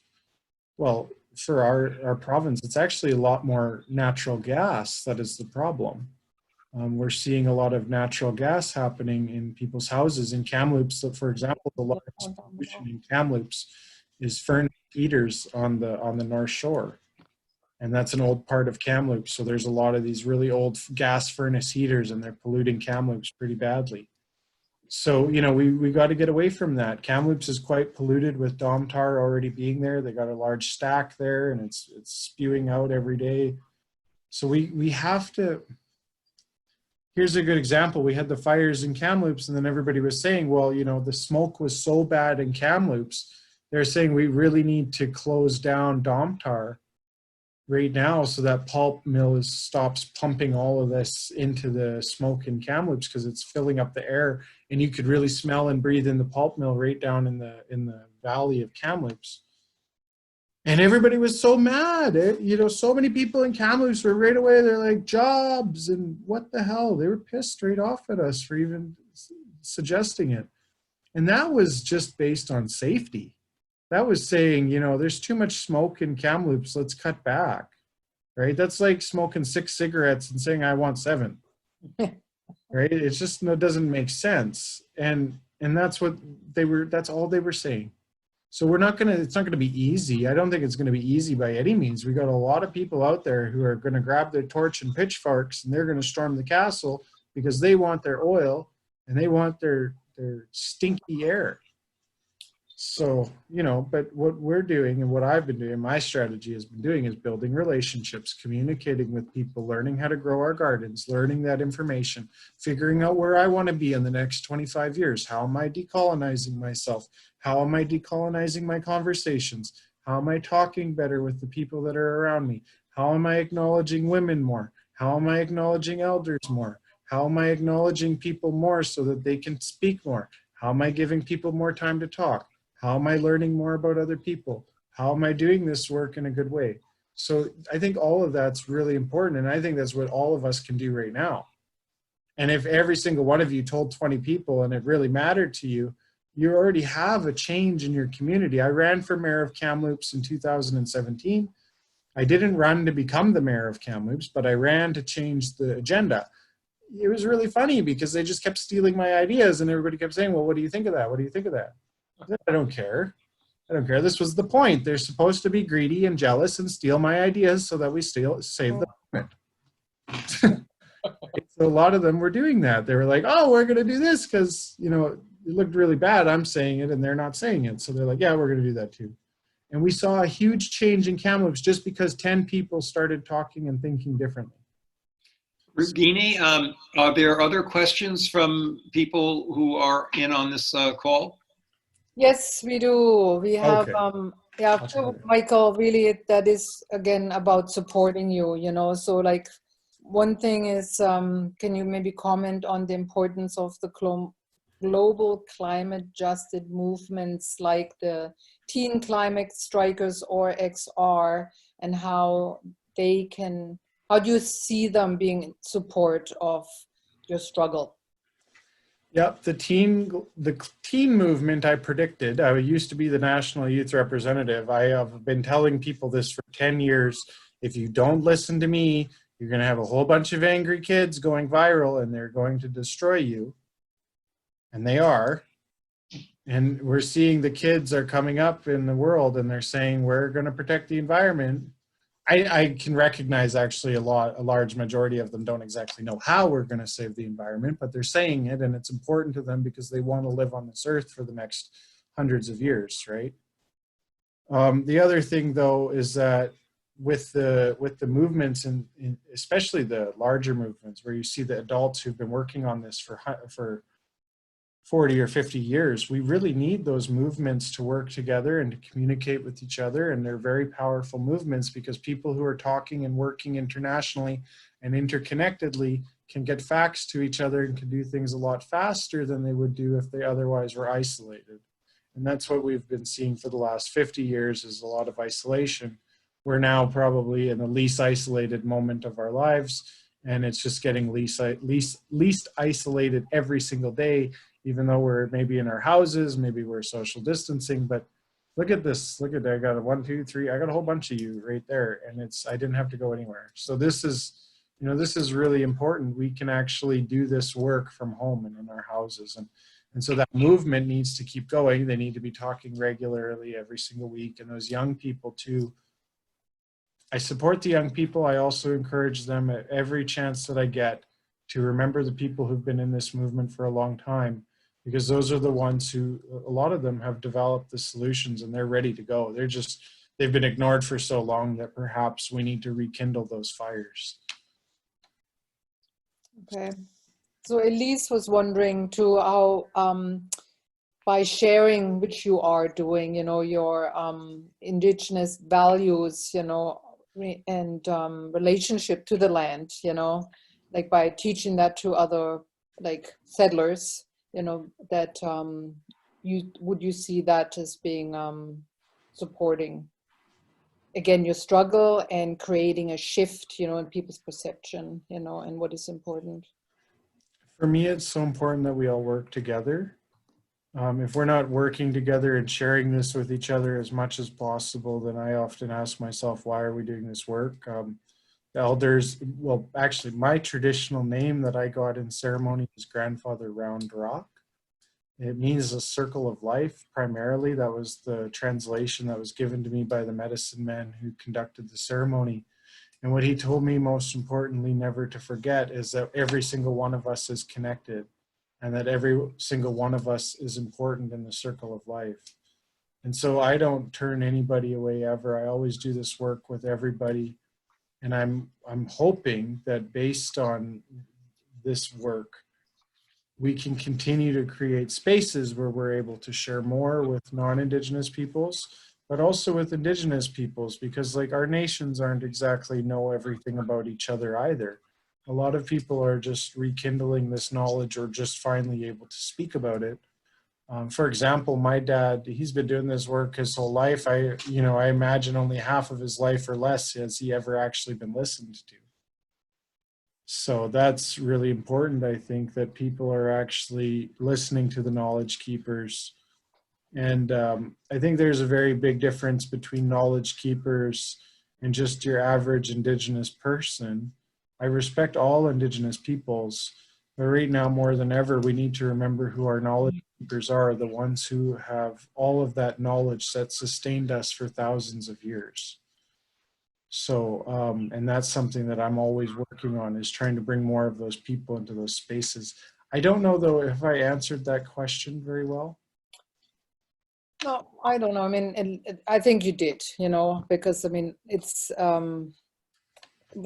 well, for our province, it's actually a lot more natural gas that is the problem. We're seeing a lot of natural gas happening in people's houses in Kamloops. So, for example, the largest pollution in Kamloops is furnace heaters on the North Shore, and that's an old part of Kamloops. So there's a lot of these really old gas furnace heaters, and they're polluting Kamloops pretty badly. So, you know, we got to get away from that. Kamloops is quite polluted with Domtar already being there. They got a large stack there, and it's spewing out every day. So we have to. Here's a good example. We had the fires in Kamloops, and then everybody was saying, well, you know, the smoke was so bad in Kamloops. They're saying we really need to close down Domtar right now so that pulp mill stops pumping all of this into the smoke in Kamloops, because it's filling up the air, and you could really smell and breathe in the pulp mill right down in the valley of Kamloops. And everybody was so mad. You know, so many people in Kamloops were right away, they're like, jobs, and what the hell? They were pissed straight off at us for even suggesting it. And that was just based on safety. That was saying, you know, there's too much smoke in Kamloops, let's cut back, right? That's like smoking 6 cigarettes and saying, I want 7, right? It's just, it doesn't make sense. And that's what that's all they were saying. So it's not gonna be easy. I don't think it's gonna be easy by any means. We got a lot of people out there who are gonna grab their torch and pitchforks, and they're gonna storm the castle because they want their oil and they want their stinky air. So, you know, but what we're doing and what I've been doing, my strategy has been doing, is building relationships, communicating with people, learning how to grow our gardens, learning that information, figuring out where I want to be in the next 25 years. How am I decolonizing myself? How am I decolonizing my conversations? How am I talking better with the people that are around me? How am I acknowledging women more? How am I acknowledging elders more? How am I acknowledging people more so that they can speak more? How am I giving people more time to talk? How am I learning more about other people? How am I doing this work in a good way? So I think all of that's really important, and I think that's what all of us can do right now. And if every single one of you told 20 people and it really mattered to you, you already have a change in your community. I ran for mayor of Kamloops in 2017. I didn't run to become the mayor of Kamloops, but I ran to change the agenda. It was really funny because they just kept stealing my ideas, and everybody kept saying, well, what do you think of that? What do you think of that? I don't care. I don't care. This was the point. They're supposed to be greedy and jealous and steal my ideas so that we still save the planet. So a lot of them were doing that. They were like, oh, we're going to do this because, you know, it looked really bad. I'm saying it and they're not saying it. So they're like, yeah, we're going to do that too. And we saw a huge change in Kamloops just because 10 people started talking and thinking differently. Rugini, are there other questions from people who are in on this call? Yes, we do. We have, Okay. yeah, I'll so try that. Michael, really, that is again about supporting you, you know. So, like, one thing is, can you maybe comment on the importance of the global climate justice movements like the Teen Climate Strikers or XR, and how they can, how do you see them being in support of your struggle? Yep, the teen movement I predicted. I used to be the national youth representative. I have been telling people this for 10 years. If you don't listen to me, you're going to have a whole bunch of angry kids going viral and they're going to destroy you. And they are. And we're seeing the kids are coming up in the world and they're saying, we're going to protect the environment. I can recognize actually a large majority of them don't exactly know how we're going to save the environment, but they're saying it and it's important to them because they want to live on this earth for the next hundreds of years, right? The other thing though is that with the movements and especially the larger movements where you see the adults who've been working on this for 40 or 50 years, we really need those movements to work together and to communicate with each other. And they're very powerful movements because people who are talking and working internationally and interconnectedly can get facts to each other and can do things a lot faster than they would do if they otherwise were isolated. And that's what we've been seeing for the last 50 years is a lot of isolation. We're now probably in the least isolated moment of our lives, and it's just getting least isolated every single day, even though we're maybe in our houses, maybe we're social distancing. But look at this, look at that. I got a 1, 2, 3, I got a whole bunch of you right there, and I didn't have to go anywhere. So this is, you know, this is really important. We can actually do this work from home and in our houses. And so that movement needs to keep going. They need to be talking regularly every single week. And those young people too, I support the young people. I also encourage them at every chance that I get to remember the people who've been in this movement for a long time, because those are the ones who, a lot of them have developed the solutions and they're ready to go. They've been ignored for so long that perhaps we need to rekindle those fires. Okay. So Elise was wondering too how, by sharing, which you are doing, you know, your indigenous values, you know, and relationship to the land, you know, like by teaching that to other like settlers, you know, that would you see that as being supporting again your struggle and creating a shift, you know, in people's perception, you know, and what is important? For me, it's so important that we all work together. If we're not working together and sharing this with each other as much as possible, then I often ask myself, why are we doing this work? The elders, well, actually, my traditional name that I got in ceremony is Grandfather Round Rock. It means a circle of life, primarily. That was the translation that was given to me by the medicine man who conducted the ceremony. And what he told me, most importantly, never to forget, is that every single one of us is connected and that every single one of us is important in the circle of life. And so I don't turn anybody away ever. I always do this work with everybody. And I'm hoping that based on this work, we can continue to create spaces where we're able to share more with non-Indigenous peoples, but also with Indigenous peoples, because like our nations aren't exactly know everything about each other either. A lot of people are just rekindling this knowledge or just finally able to speak about it. For example, my dad, he's been doing this work his whole life. I imagine only half of his life or less has he ever actually been listened to. So that's really important, I think, that people are actually listening to the knowledge keepers. And I think there's a very big difference between knowledge keepers and just your average Indigenous person. I respect all Indigenous peoples, But right now, more than ever, we need to remember who our knowledge keepers are, the ones who have all of that knowledge that sustained us for thousands of years. So, and that's something that I'm always working on, is trying to bring more of those people into those spaces. I don't know, though, if I answered that question very well. No, I don't know. I mean, I think you did, because I mean, it's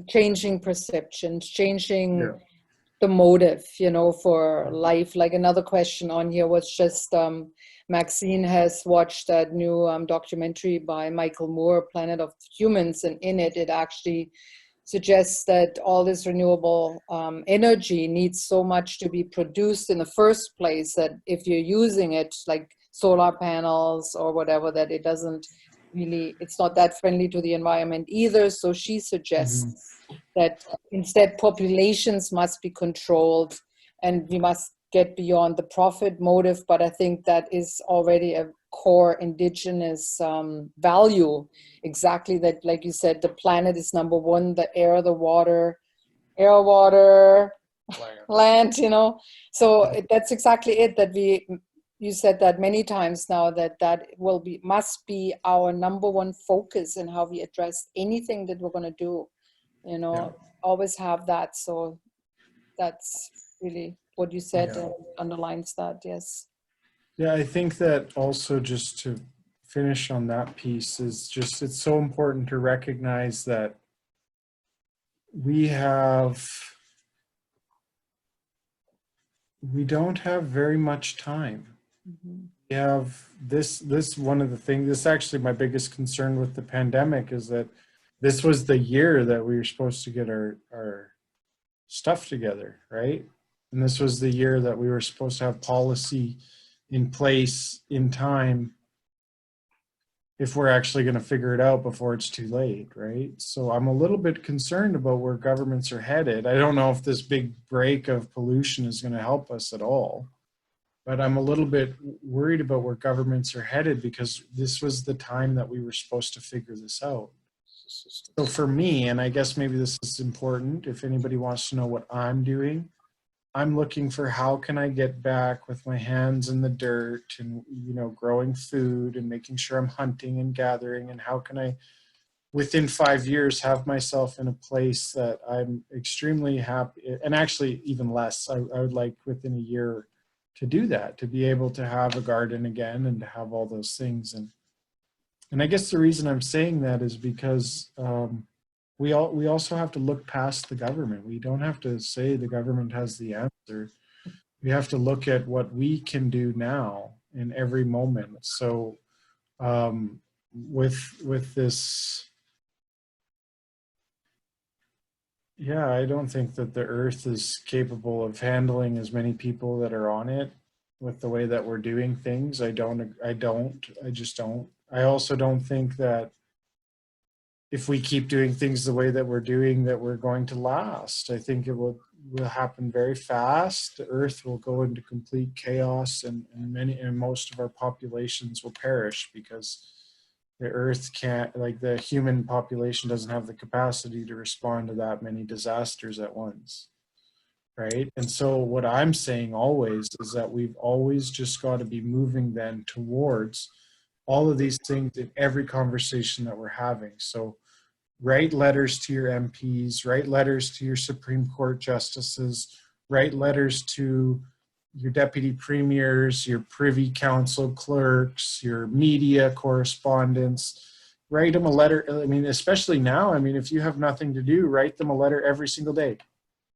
changing perceptions, changing Yeah. the motive, for life. Like another question on here was just Maxine has watched that new documentary by Michael Moore, Planet of Humans, and in it actually suggests that all this renewable energy needs so much to be produced in the first place that if you're using it like solar panels or whatever, that it doesn't really, it's not that friendly to the environment either. So she suggests that instead populations must be controlled and we must get beyond the profit motive. But I think that is already a core indigenous value. Exactly that, like you said, the planet is number one, the air, the water, land, So that's exactly it, that you said that many times now, that must be our number one focus in how we address anything that we're going to do, always have that. So that's really what you said, underlines that. Yes. Yeah, I think that also, just to finish on that piece, is just, it's so important to recognize that we don't have very much time. We have this one of the things, this is actually my biggest concern with the pandemic, is that this was the year that we were supposed to get our stuff together, right? And this was the year that we were supposed to have policy in place in time if we're actually going to figure it out before it's too late, right? So I'm a little bit concerned about where governments are headed. I don't know if this big break of pollution is going to help us at all, but I'm a little bit worried about where governments are headed, because this was the time that we were supposed to figure this out. So for me, and I guess maybe this is important, if anybody wants to know what I'm doing, I'm looking for how can I get back with my hands in the dirt and, growing food and making sure I'm hunting and gathering, and how can I, within 5 years, have myself in a place that I'm extremely happy, and actually even less. I would like within a year to do that, to be able to have a garden again and to have all those things. And I guess the reason I'm saying that is because we also have to look past the government. We don't have to say the government has the answer. We have to look at what we can do now in every moment. So with this, I don't think that the earth is capable of handling as many people that are on it with the way that we're doing things. I just don't. I also don't think that if we keep doing things the way that we're doing, that we're going to last. I think it will happen very fast. The earth will go into complete chaos, and most of our populations will perish, because the earth can't, like the human population doesn't have the capacity to respond to that many disasters at once. Right? And so what I'm saying always is that we've always just got to be moving then towards all of these things in every conversation that we're having. So write letters to your MPs, write letters to your Supreme Court justices, write letters to your deputy premiers, your privy council clerks, your media correspondents. Write them a letter. I mean, especially now, I mean, if you have nothing to do, write them a letter every single day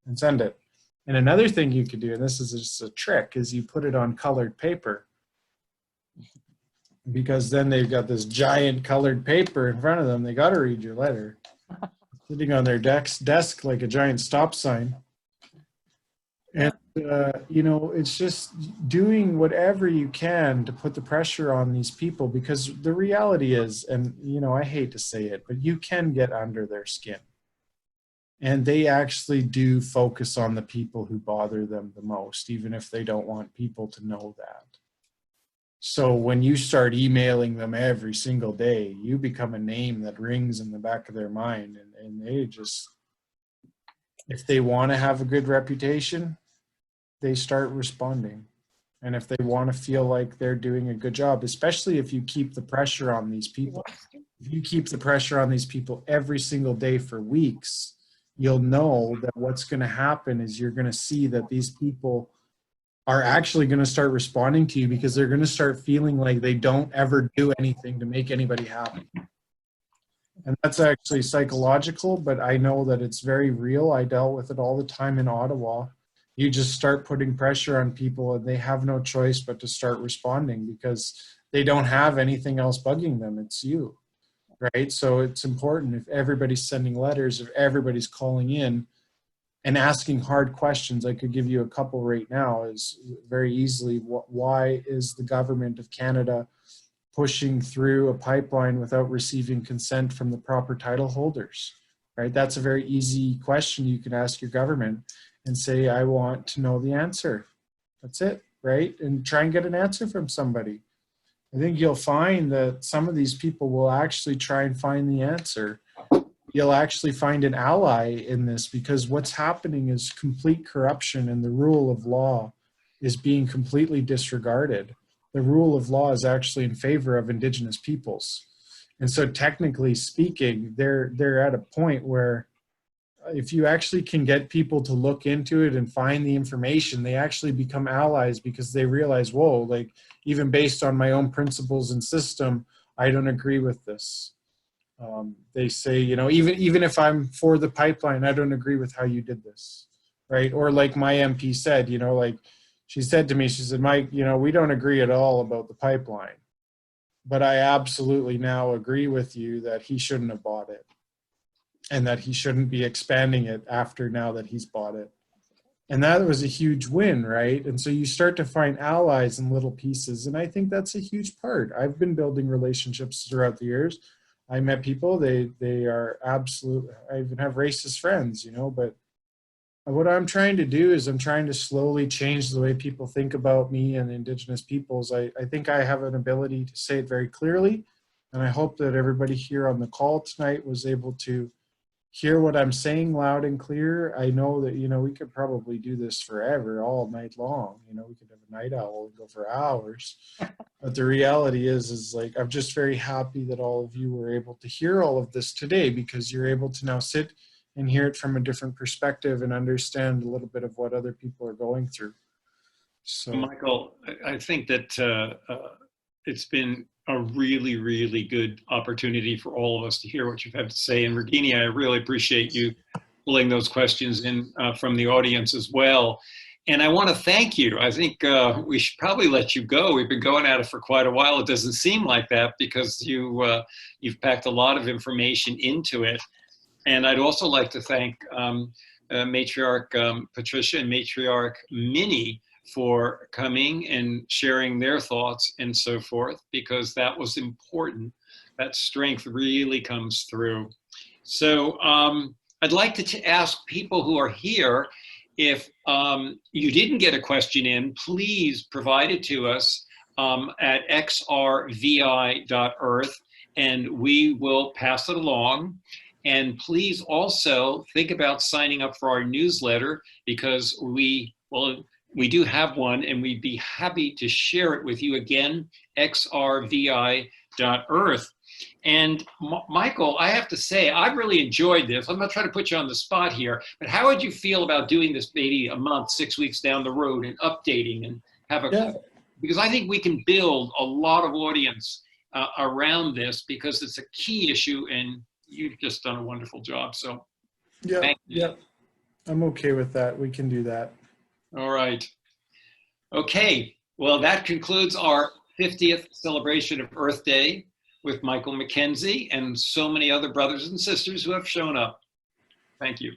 and send it. And another thing you could do, and this is just a trick, is you put it on colored paper, because then they've got this giant colored paper in front of them. They got to read your letter, sitting on their desk like a giant stop sign. And, it's just doing whatever you can to put the pressure on these people, because the reality is, and, I hate to say it, but you can get under their skin. And they actually do focus on the people who bother them the most, even if they don't want people to know that. So when you start emailing them every single day, you become a name that rings in the back of their mind. And they just, if they want to have a good reputation, they start responding. And if they want to feel like they're doing a good job, especially if you keep the pressure on these people, if you keep the pressure on these people every single day for weeks, you'll know that what's going to happen is you're going to see that these people are actually going to start responding to you because they're going to start feeling like they don't ever do anything to make anybody happy. And that's actually psychological, but I know that it's very real. I dealt with it all the time in Ottawa. You just start putting pressure on people and they have no choice but to start responding because they don't have anything else bugging them. It's you, right? So it's important if everybody's sending letters, if everybody's calling in and asking hard questions. I could give you a couple right now is very easily, why is the government of Canada pushing through a pipeline without receiving consent from the proper title holders, right? That's a very easy question you can ask your government and say, I want to know the answer. That's it, right? And try and get an answer from somebody. I think you'll find that some of these people will actually try and find the answer. You'll actually find an ally in this because what's happening is complete corruption and the rule of law is being completely disregarded. The rule of law is actually in favor of Indigenous peoples. And so technically speaking, they're at a point where if you actually can get people to look into it and find the information, they actually become allies because they realize, whoa, like even based on my own principles and system, I don't agree with this. They say, you know, even if I'm for the pipeline, I don't agree with how you did this, right? Or like my MP said, you know, like she said to me, she said, Mike, you know, we don't agree at all about the pipeline, but I absolutely now agree with you that he shouldn't have bought it and that he shouldn't be expanding it after now that he's bought it. And that was a huge win, right? And so you start to find allies in little pieces. And I think that's a huge part. I've been building relationships throughout the years. I met people, they are absolute, I even have racist friends, you know, but what I'm trying to do is I'm trying to slowly change the way people think about me and Indigenous peoples. I think I have an ability to say it very clearly. And I hope that everybody here on the call tonight was able to hear what I'm saying loud and clear. I know that, you know, we could probably do this forever, all night long. You know, we could have a night owl and go for hours. But the reality is like, I'm just very happy that all of you were able to hear all of this today because you're able to now sit and hear it from a different perspective and understand a little bit of what other people are going through. So, Michael, I think that it's been a really, really good opportunity for all of us to hear what you've had to say. And Virginia, I really appreciate you pulling those questions in from the audience as well. And I want to thank you. I think we should probably let you go. We've been going at it for quite a while. It doesn't seem like that because you've packed a lot of information into it. And I'd also like to thank Matriarch Patricia and Matriarch Minnie for coming and sharing their thoughts and so forth, because that was important. That strength really comes through. So I'd like to ask people who are here, if you didn't get a question in, please provide it to us at xrvi.earth and we will pass it along. And please also think about signing up for our newsletter because we do have one and we'd be happy to share it with you again, xrvi.earth. And Michael, I have to say, I've really enjoyed this. I'm not trying to put you on the spot here, but how would you feel about doing this maybe a month, 6 weeks down the road and updating and have a, because I think we can build a lot of audience around this because it's a key issue and you've just done a wonderful job. So thank you. Yeah, I'm okay with that. We can do that. All right. Okay. Well, that concludes our 50th celebration of Earth Day with Micheal McKenzie and so many other brothers and sisters who have shown up. Thank you.